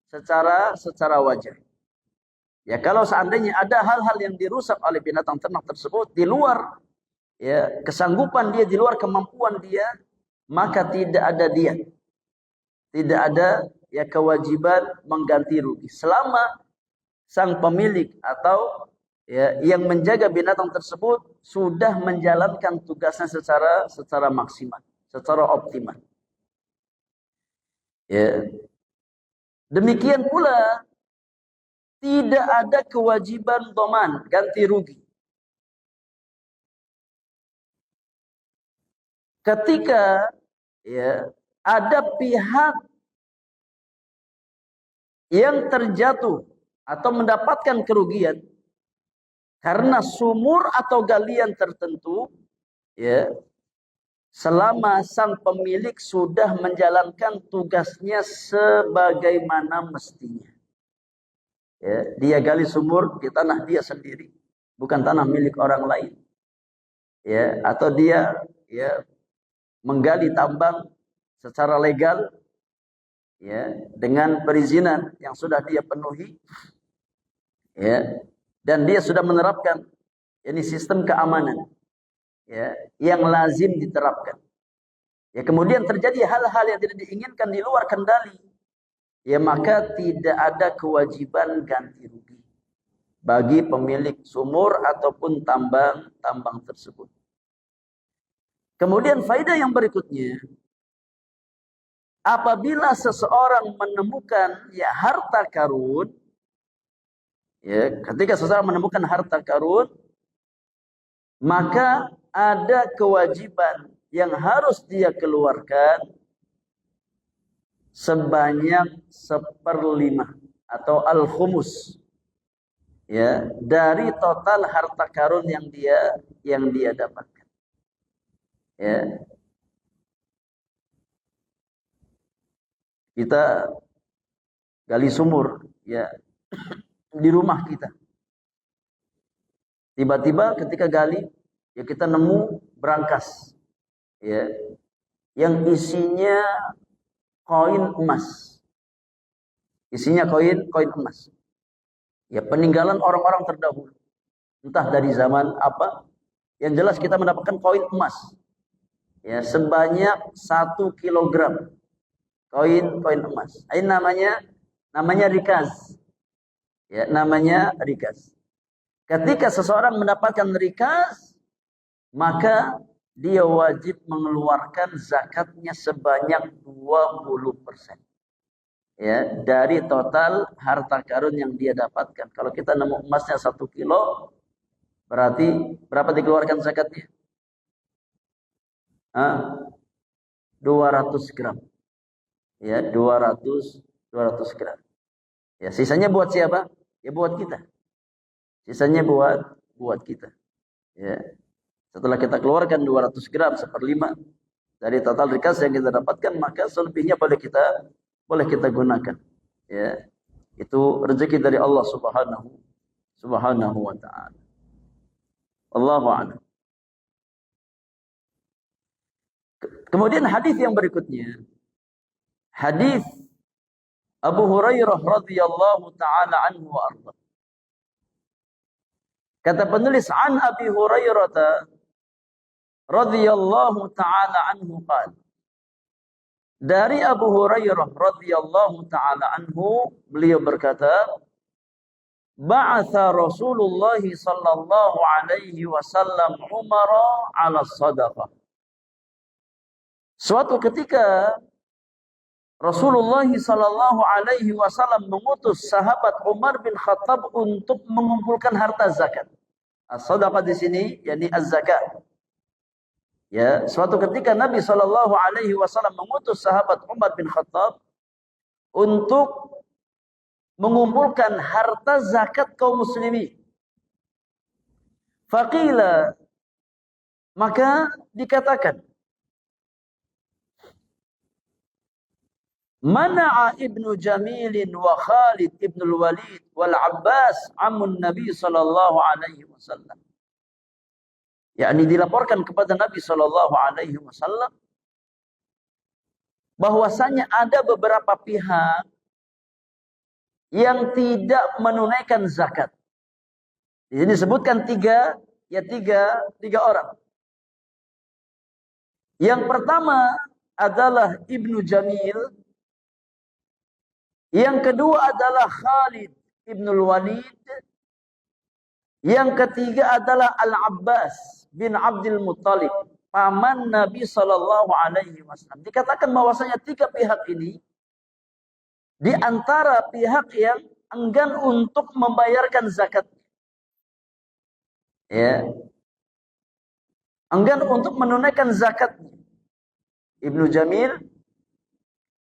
secara wajar. Ya kalau seandainya ada hal-hal yang dirusak oleh binatang ternak tersebut di luar ya kesanggupan dia, di luar kemampuan dia, maka tidak ada diat, tidak ada ya kewajiban mengganti rugi selama sang pemilik atau ya yang menjaga binatang tersebut sudah menjalankan tugasnya secara maksimal, secara optimal. Ya. Demikian pula tidak ada kewajiban dhaman, ganti rugi. Ketika ya ada pihak yang terjatuh atau mendapatkan kerugian karena sumur atau galian tertentu, ya, selama sang pemilik sudah menjalankan tugasnya sebagaimana mestinya. Ya, dia gali sumur di tanah dia sendiri, bukan tanah milik orang lain. Ya, atau dia ya menggali tambang secara legal, ya, dengan perizinan yang sudah dia penuhi, ya, dan dia sudah menerapkan ini sistem keamanan, ya, yang lazim diterapkan. Ya, kemudian terjadi hal-hal yang tidak diinginkan di luar kendali, ya, maka tidak ada kewajiban ganti rugi bagi pemilik sumur ataupun tambang tersebut. Kemudian faedah yang berikutnya, apabila seseorang menemukan ya harta karun, ya, ketika seseorang menemukan harta karun, maka ada kewajiban yang harus dia keluarkan sebanyak 1/5 atau al-khumus, ya, dari total harta karun yang dia dapatkan. Ya. Kita gali sumur ya di rumah kita. Tiba-tiba ketika gali ya kita nemu berangkas ya yang isinya koin emas. Isinya koin emas. Ya, peninggalan orang-orang terdahulu. Entah dari zaman apa. Yang jelas kita mendapatkan koin emas. Ya, sebanyak 1 kilogram. Koin emas. Ini namanya rikaz. Ya, namanya rikaz. Ketika seseorang mendapatkan rikaz, maka dia wajib mengeluarkan zakatnya sebanyak 20%. Ya, dari total harta karun yang dia dapatkan. Kalau kita nemu emasnya 1 kilo, berarti berapa dikeluarkan zakatnya? 200 gram. Ya, 200 gram. Ya, sisanya buat siapa? Ya buat kita. Sisanya buat kita. Ya. Setelah kita keluarkan 200 gram, 1/5 dari total rikas yang kita dapatkan, maka selebihnya boleh kita gunakan. Ya. Itu rezeki dari Allah Subhanahu wa taala. Allahu a'lam. Kemudian hadis yang berikutnya. Hadis Abu Hurairah radhiyallahu taala anhu wa arda. Kata penulis, an Abi Hurairah radhiyallahu taala anhu qala. Dari Abu Hurairah radhiyallahu taala anhu, beliau berkata, ba'atha Rasulullah sallallahu alaihi wasallam Umar ala sadaqah. Suatu ketika Rasulullah sallallahu alaihi wasallam mengutus sahabat Umar bin Khattab untuk mengumpulkan harta zakat. As-sadaqah di sini yakni az-zakat. Ya, suatu ketika Nabi sallallahu alaihi wasallam mengutus sahabat Umar bin Khattab untuk mengumpulkan harta zakat kaum muslimin. Faqila, maka dikatakan, Mana'a Ibnu Jamil wa Khalid Ibn al-Walid wal Abbas amun Nabi sallallahu alaihi wasallam. Yakni dilaporkan kepada Nabi sallallahu alaihi wasallam bahwasanya ada beberapa pihak yang tidak menunaikan zakat. Di sini disebutkan tiga orang. Yang pertama adalah Ibnu Jamil. Yang kedua adalah Khalid Ibn al-Walid. Yang ketiga adalah Al-Abbas bin Abdul Muttalib, paman Nabi sallallahu alaihi wasallam. Dikatakan bahwasanya tiga pihak ini di antara pihak yang enggan untuk membayarkan zakat. Ya. Enggan untuk menunaikan zakatnya. Ibnu Jamil,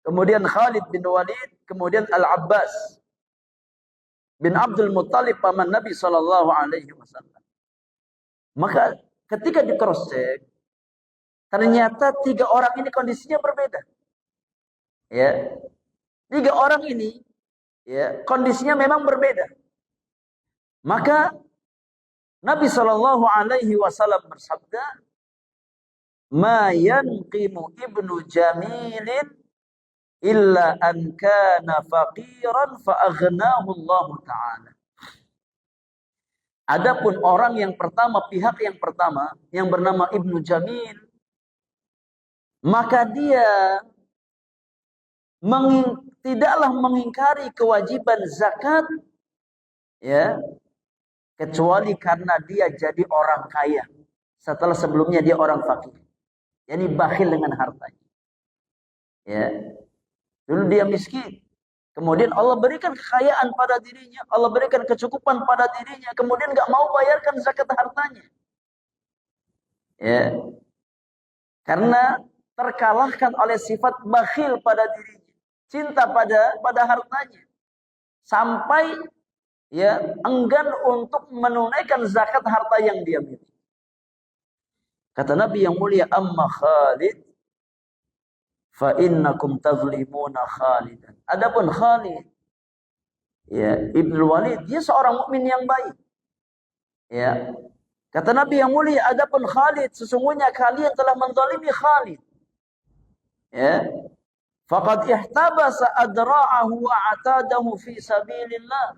kemudian Khalid bin Walid, kemudian Al-Abbas bin Abdul Muttalib, paman Nabi sallallahu alaihi wasallam. Maka ketika di cross check, ternyata tiga orang ini kondisinya berbeda. Ya. Tiga orang ini ya, kondisinya memang berbeda. Maka Nabi sallallahu alaihi wasallam bersabda, "Ma yanqimu Ibnu Jamilin illa an kana faqiran fa aghnahu Allah taala." Adapun orang yang pertama, pihak yang pertama yang bernama Ibnu Jamil, maka dia tidaklah mengingkari kewajiban zakat, ya, kecuali karena dia jadi orang kaya setelah sebelumnya dia orang fakir, yakni bakhil dengan hartanya. Ya, dulu dia miskin, kemudian Allah berikan kekayaan pada dirinya, Allah berikan kecukupan pada dirinya, kemudian nggak mau bayarkan zakat hartanya. Ya, karena terkalahkan oleh sifat bakhil pada dirinya. Cinta pada hartanya, sampai ya enggan untuk menunaikan zakat harta yang dia miliki. Kata Nabi yang mulia, amma Khalid fa innakum tazlimuna Khalidan. Adapun Khalid, ya, Ibnu Walid, dia seorang mukmin yang baik. Ya. Kata Nabi yang mulia, adapun Khalid, sesungguhnya kalian telah menzalimi Khalid. Ya. Faqad ihtabasa adra'ahu wa atadahu fi sabilillah.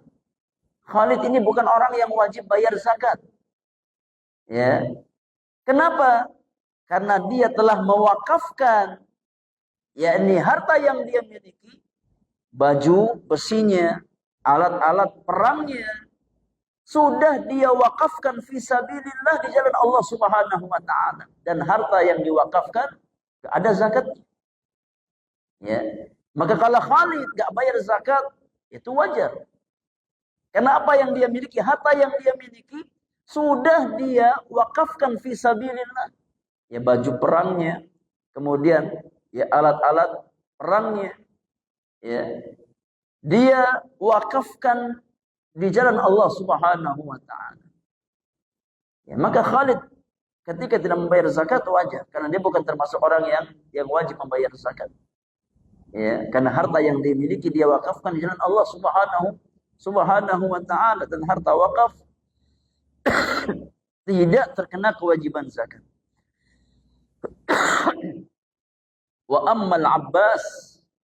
Khalid ini bukan orang yang wajib bayar zakat. Ya. Kenapa? Karena dia telah mewakafkan yakni harta yang dia miliki, baju besinya, alat-alat perangnya, sudah dia wakafkan fi sabilillah di jalan Allah Subhanahu wa taala. Dan harta yang diwakafkan ada zakat. Ya. Maka kalau Khalid gak bayar zakat, itu wajar. Karena apa yang dia miliki, harta yang dia miliki sudah dia wakafkan fi sabilillah. Ya baju perangnya, kemudian ya alat-alat perangnya, ya dia wakafkan di jalan Allah Subhanahu wa taala. Ya, maka Khalid ketika tidak membayar zakat wajar, karena dia bukan termasuk orang yang wajib membayar zakat. Ya, karena harta yang dimiliki dia wakafkan di jalan Allah Subhanahu wa taala, dan harta wakaf tidak terkena kewajiban zakat. Wa ammal Abbas,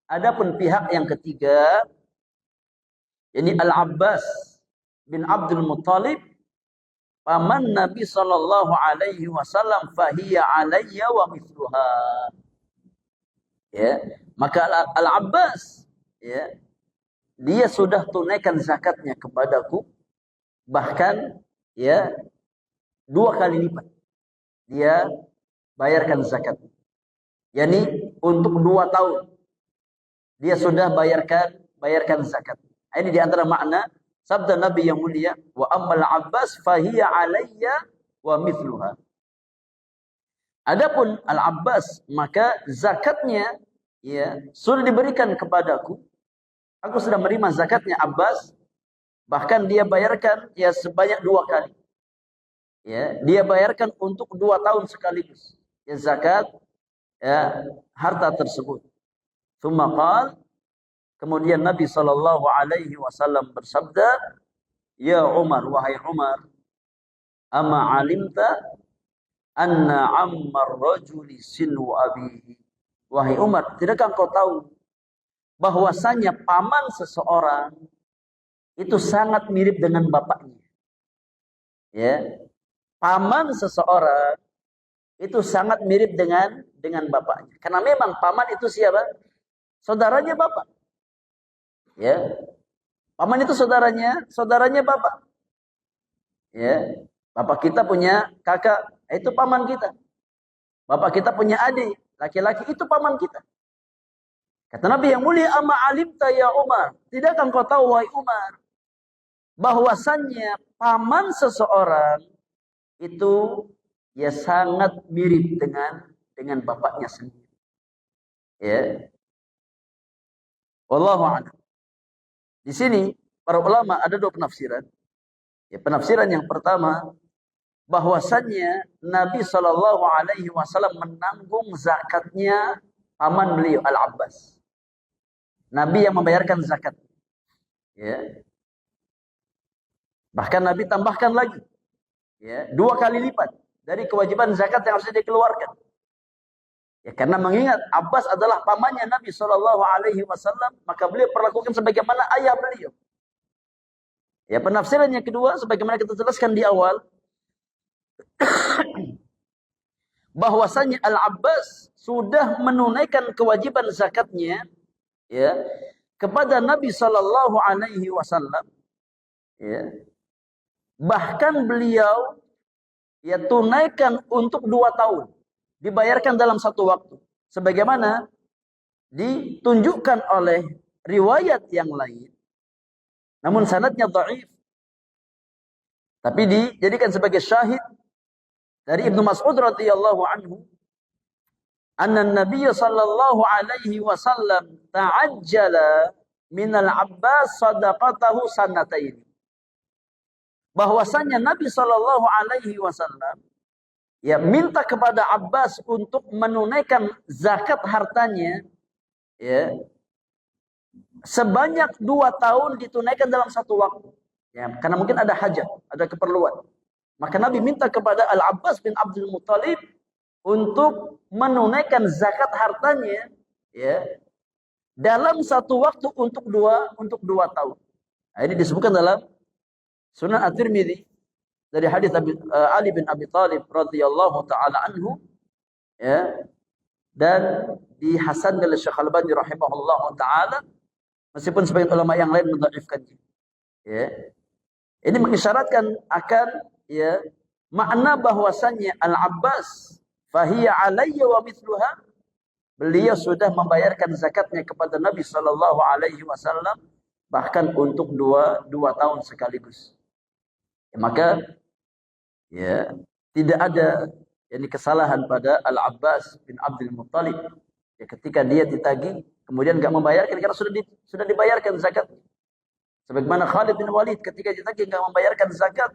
adapun pihak yang ketiga, yakni Al-Abbas bin Abdul Muttalib, paman Nabi sallallahu alaihi wasallam, fahiya alayya wa mithluha. Ya, maka Al-Abbas, ya, dia sudah tunaikan zakatnya kepadaku, bahkan ya 2 kali lipat dia bayarkan zakat. Yani untuk 2 tahun dia sudah bayarkan zakat. Ini di antara makna sabda Nabi yang mulia, wa ammal Abbas fahiya alayya wa mithluha. Adapun Al-Abbas, maka zakatnya ya sudah diberikan kepadaku. Aku sudah menerima zakatnya Abbas, bahkan dia bayarkan ya sebanyak 2 kali. Ya, dia bayarkan untuk 2 tahun sekaligus. Ya zakat ya harta tersebut. Tsumma qala, kemudian Nabi sallallahu alaihi wasallam bersabda, ya Umar, wahai Umar, ama alimta anna ammar rajuli sinu abihi. Wahai Umar, tidakkah engkau tahu bahwasanya paman seseorang itu sangat mirip dengan bapaknya? Ya. Paman seseorang itu sangat mirip dengan bapaknya. Karena memang paman itu siapa? Saudaranya bapak. Ya. Paman itu saudaranya bapak. Ya. Bapak kita punya kakak, itu paman kita. Bapak kita punya adik, laki-laki, itu paman kita. Kata Nabi yang mulia, ama alimta ya Umar, tidakkah engkau tahu wahai Umar, bahwasannya paman seseorang itu ya sangat mirip dengan bapaknya sendiri. Ya. Wallahu a'lam. Di sini para ulama ada 2 penafsiran. Ya, penafsiran yang pertama, bahwasannya Nabi Shallallahu Alaihi Wasallam menanggung zakatnya paman beliau Al-Abbas. Nabi yang membayarkan zakat. Ya. Bahkan Nabi tambahkan lagi, ya, 2 kali lipat dari kewajiban zakat yang harus dikeluarkan. Ya, karena mengingat Abbas adalah pamannya Nabi Shallallahu Alaihi Wasallam, maka beliau perlakukan sebagaimana ayah beliau. Ya, penafsiran yang kedua, sebagaimana kita jelaskan di awal, bahwasanya Al-Abbas sudah menunaikan kewajiban zakatnya ya kepada Nabi sallallahu alaihi wasallam, ya. Bahkan beliau ya tunaikan untuk 2 tahun, dibayarkan dalam 1 waktu, sebagaimana ditunjukkan oleh riwayat yang lain, namun sanadnya dhaif, tapi dijadikan sebagai syahid dari Ibnu Mas'ud radhiyallahu anhu, anna Nabiy sallallahu alaihi wasallam ta'ajjala min al-Abbas sadaqatahu sanatain. Bahwasanya Nabi sallallahu alaihi wasallam ya minta kepada Abbas untuk menunaikan zakat hartanya ya sebanyak 2 tahun, ditunaikan dalam 1 waktu. Ya, karena mungkin ada hajat, ada keperluan. Maka Nabi minta kepada Al-Abbas bin Abdul Muttalib untuk menunaikan zakat hartanya ya dalam satu waktu untuk dua tahun. Nah, ini disebutkan dalam Sunan At-Tirmidzi dari hadis Ali bin Abi Thalib radhiyallahu taala anhu, ya, dan dihasankan oleh Syekh Al-Albani rahimahullahu taala, meskipun sebagian ulama yang lain mendhaifkannya. Ya. Ini mengisyaratkan akan, ya, makna bahwasannya Al-Abbas fahiya alayya wa mithluha, beliau sudah membayarkan zakatnya kepada Nabi sallallahu alaihi wasallam bahkan untuk dua tahun sekaligus. Ya, maka, ya, tidak ada kesalahan pada Al-Abbas bin Abdul Muttalib, ya, ketika dia ditagih kemudian enggak membayarkan karena sudah dibayarkan zakat. Sebagaimana Khalid bin Walid ketika ditagih enggak membayarkan zakat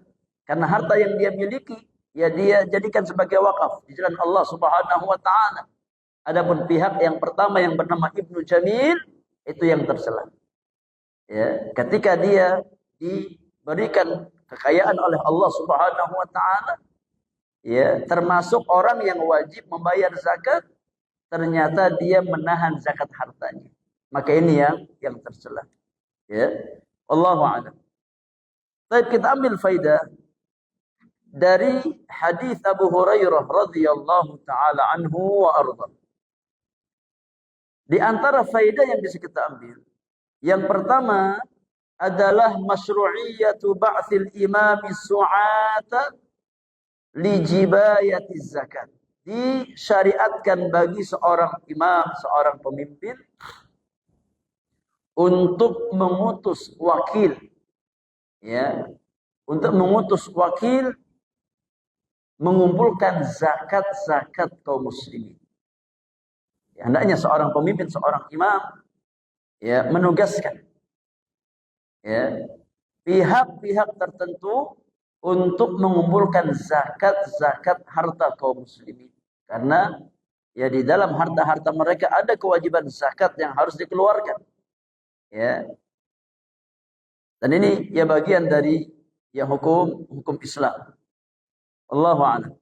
karena harta yang dia miliki, ya, dia jadikan sebagai wakaf di jalan Allah Subhanahu wa taala. Adapun pihak yang pertama yang bernama Ibnu Jamil itu yang tercela. Ya, ketika dia diberikan kekayaan oleh Allah Subhanahu wa taala, ya, termasuk orang yang wajib membayar zakat, ternyata dia menahan zakat hartanya. Maka ini yang tercela. Ya. Allahu a'lam. Baik, kita ambil faidah dari hadis Abu Hurairah radhiyallahu taala anhu wa arda. Di antara faidah yang bisa kita ambil, yang pertama adalah masyru'iyatu ba'thil imami su'ata li jibayati zakat. Disyariatkan bagi seorang imam, seorang pemimpin untuk mengutus wakil, ya, untuk mengutus wakil mengumpulkan zakat-zakat kaum muslimin. Ya, hendaknya seorang pemimpin, seorang imam, ya, menugaskan, ya, pihak-pihak tertentu untuk mengumpulkan zakat-zakat harta kaum muslimin. Karena, ya, di dalam harta-harta mereka ada kewajiban zakat yang harus dikeluarkan. Ya. Dan ini, ya, bagian dari, ya, hukum Islam. Allahu a'lam.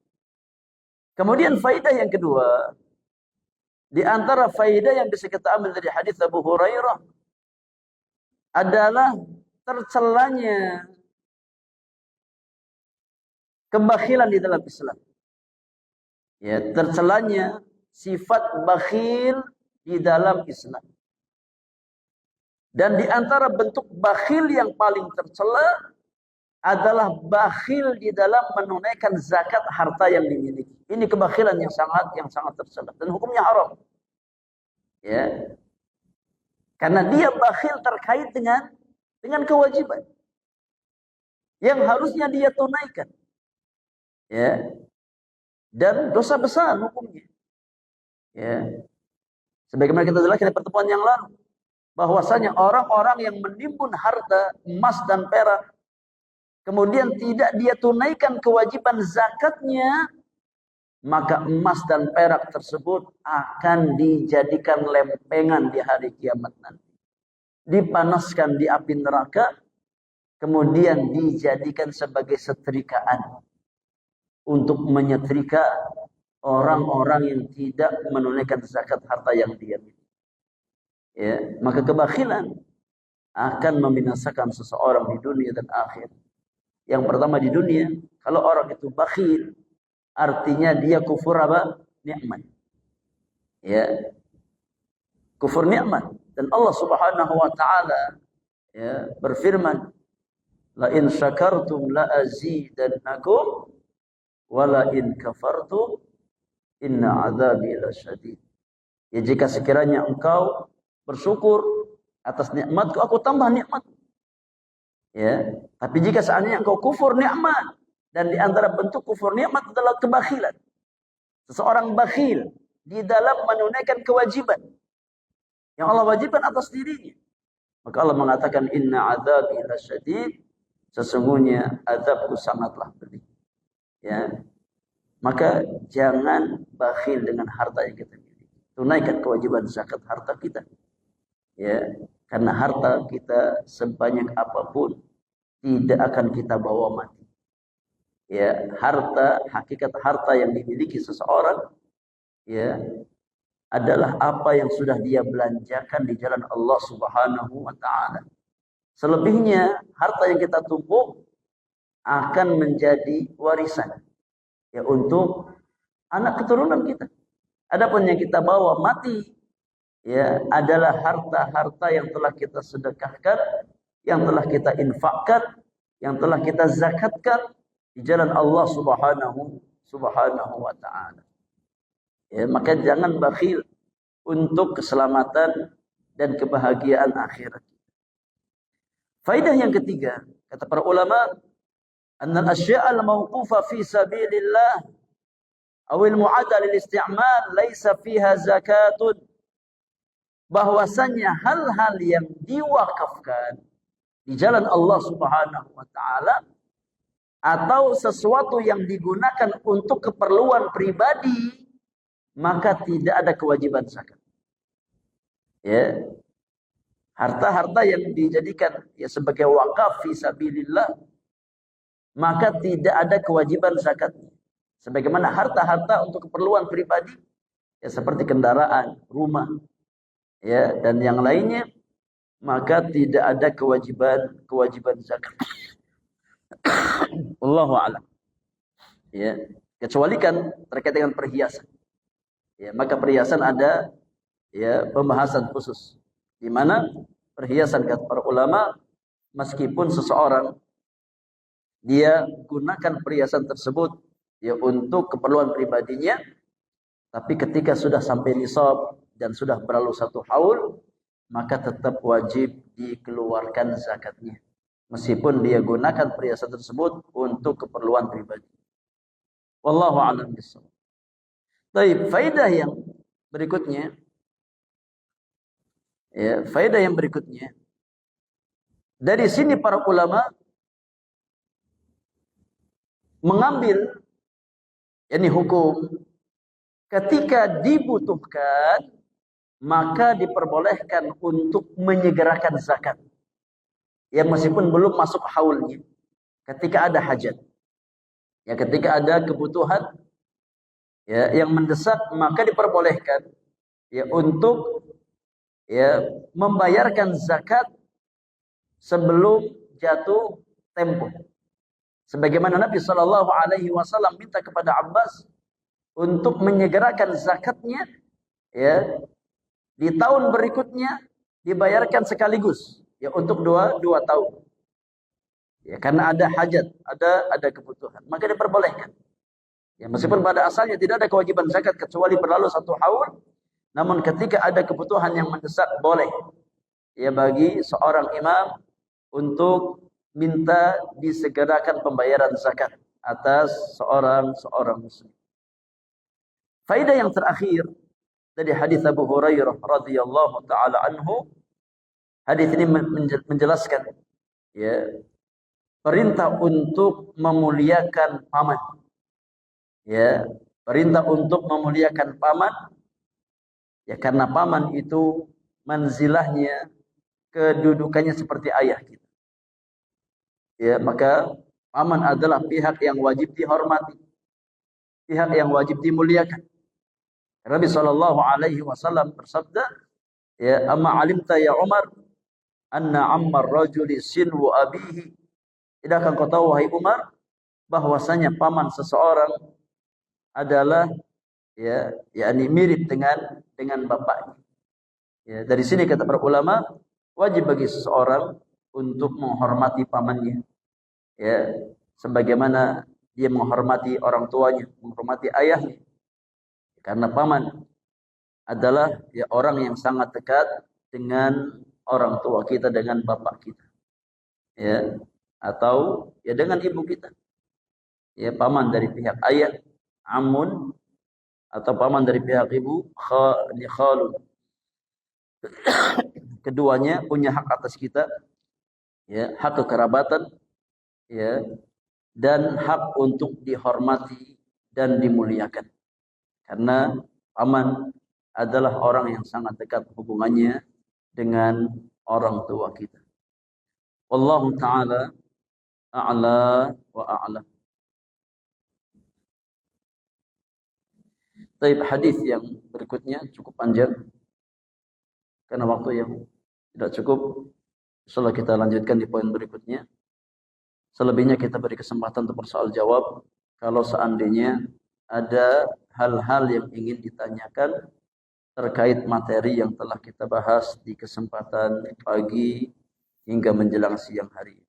Kemudian faidah yang kedua, di antara faidah yang bisa kita ambil dari hadis Abu Hurairah adalah tercelanya kebakhilan di dalam Islam. Ya, tercelanya sifat bakhil di dalam Islam. Dan di antara bentuk bakhil yang paling tercela adalah bakhil di dalam menunaikan zakat harta yang dimiliki. Ini kebakhilan yang sangat tercela dan hukumnya haram. Ya. Karena dia bakhil terkait dengan kewajiban yang harusnya dia tunaikan. Ya. Dan dosa besar hukumnya. Ya. Sebagaimana kita jelaskan di pertemuan yang lalu, bahwasanya orang-orang yang menimbun harta emas dan perak kemudian tidak dia tunaikan kewajiban zakatnya, maka emas dan perak tersebut akan dijadikan lempengan di hari kiamat nanti. Dipanaskan di api neraka, kemudian dijadikan sebagai setrikaan untuk menyetrika orang-orang yang tidak menunaikan zakat harta yang dia miliki. Ya, maka kebakhilan akan membinasakan seseorang di dunia dan akhirat. Yang pertama di dunia, kalau orang itu bakhil, artinya dia kufur apa? Nikmat. Ya. Kufur nikmat. Dan Allah Subhanahu wa taala, ya, berfirman, "La in syakartum la azidannakum wa la in kafartum inna 'adzabi lasyadid." Ya, jika sekiranya engkau bersyukur atas nikmatku, aku tambah nikmat. Ya, tapi jika seandainya engkau kufur nikmat, dan di antara bentuk kufur nikmat adalah kebakhilan. Seseorang bakhil di dalam menunaikan kewajiban yang Allah wajibkan atas dirinya. Maka Allah mengatakan inna adzabi lasyadid, sesungguhnya azabku sangatlah pedih. Ya. Maka jangan bakhil dengan harta yang kita miliki. Tunaikan kewajiban zakat harta kita. Ya, karena harta kita sebanyak apapun tidak akan kita bawa mati. Ya, hakikat harta yang dimiliki seseorang, ya, adalah apa yang sudah dia belanjakan di jalan Allah Subhanahu wa taala. Selebihnya harta yang kita tumpuk akan menjadi warisan ya untuk anak keturunan kita. Adapun yang kita bawa mati ya adalah harta-harta yang telah kita sedekahkan, yang telah kita infakkan, yang telah kita zakatkan di jalan Allah Subhanahu wa taala. Ya, maka jangan bakhil untuk keselamatan dan kebahagiaan akhirat. Faidah yang ketiga, kata para ulama, annal asya'al mawqufa fi sabilillah aw al mu'adda lil isti'mal laisa fiha zakatun. Bahwasanya hal-hal yang diwakafkan di jalan Allah Subhanahu wa taala atau sesuatu yang digunakan untuk keperluan pribadi, maka tidak ada kewajiban zakat. Ya. Harta-harta yang dijadikan ya sebagai wakaf fi sabilillah, maka tidak ada kewajiban zakat. Sebagaimana harta-harta untuk keperluan pribadi ya seperti kendaraan, rumah ya dan yang lainnya, maka tidak ada kewajiban zakat. Wallahu a'lam. Ya, kecuali kan terkait dengan perhiasan. Ya, maka perhiasan ada ya pembahasan khusus di mana perhiasan kata para ulama meskipun seseorang dia gunakan perhiasan tersebut ya untuk keperluan pribadinya, tapi ketika sudah sampai nisab dan sudah berlalu 1 haul, maka tetap wajib dikeluarkan zakatnya meskipun dia gunakan perhiasan tersebut untuk keperluan pribadi. Wallahu a'lam bishawab. Baik, faedah yang berikutnya ya, faedah yang berikutnya dari sini para ulama mengambil yakni hukum ketika dibutuhkan maka diperbolehkan untuk menyegerakan zakat. Ya meskipun belum masuk haulnya, ketika ada hajat. Ya ketika ada kebutuhan ya yang mendesak, maka diperbolehkan ya untuk ya membayarkan zakat sebelum jatuh tempo. Sebagaimana Nabi sallallahu alaihi wasallam minta kepada Abbas untuk menyegerakan zakatnya ya di tahun berikutnya dibayarkan sekaligus ya untuk dua tahun. Ya karena ada hajat, ada kebutuhan, maka diperbolehkan. Ya meskipun pada asalnya tidak ada kewajiban zakat kecuali berlalu 1 haul, namun ketika ada kebutuhan yang mendesak boleh ya bagi seorang imam untuk minta disegerakan pembayaran zakat atas seorang muslim. Faedah yang terakhir dari hadis Abu Hurairah radhiyallahu taala anhu, hadis ini menjelaskan ya perintah untuk memuliakan paman. Ya, perintah untuk memuliakan paman ya karena paman itu manzilahnya, kedudukannya seperti ayah kita. Ya, maka paman adalah pihak yang wajib dihormati, pihak yang wajib dimuliakan. Nabi sallallahu alaihi wasallam bersabda, ya amma alimta ya Umar anna ammar rajuli sinwu abihi. Tidakkah kau tahu wahai Umar bahwasanya paman seseorang adalah ya yakni mirip dengan bapaknya. Ya, dari sini kata para ulama wajib bagi seseorang untuk menghormati pamannya. Ya, sebagaimana dia menghormati orang tuanya, menghormati ayahnya. Karena paman adalah ya orang yang sangat dekat dengan orang tua kita, dengan bapak kita. Ya, atau ya dengan ibu kita. Ya, paman dari pihak ayah, amun, atau paman dari pihak ibu, khalun. Keduanya punya hak atas kita, ya, hak kekerabatan, ya, dan hak untuk dihormati dan dimuliakan. Karena paman adalah orang yang sangat dekat hubungannya dengan orang tua kita. Wallahu ta'ala a'la wa a'lam. Baik, hadis yang berikutnya cukup panjang karena waktu yang tidak cukup. Insyaallah kita lanjutkan di poin berikutnya. Selebihnya kita beri kesempatan untuk bersoal jawab. Kalau seandainya ada hal-hal yang ingin ditanyakan terkait materi yang telah kita bahas di kesempatan pagi hingga menjelang siang hari.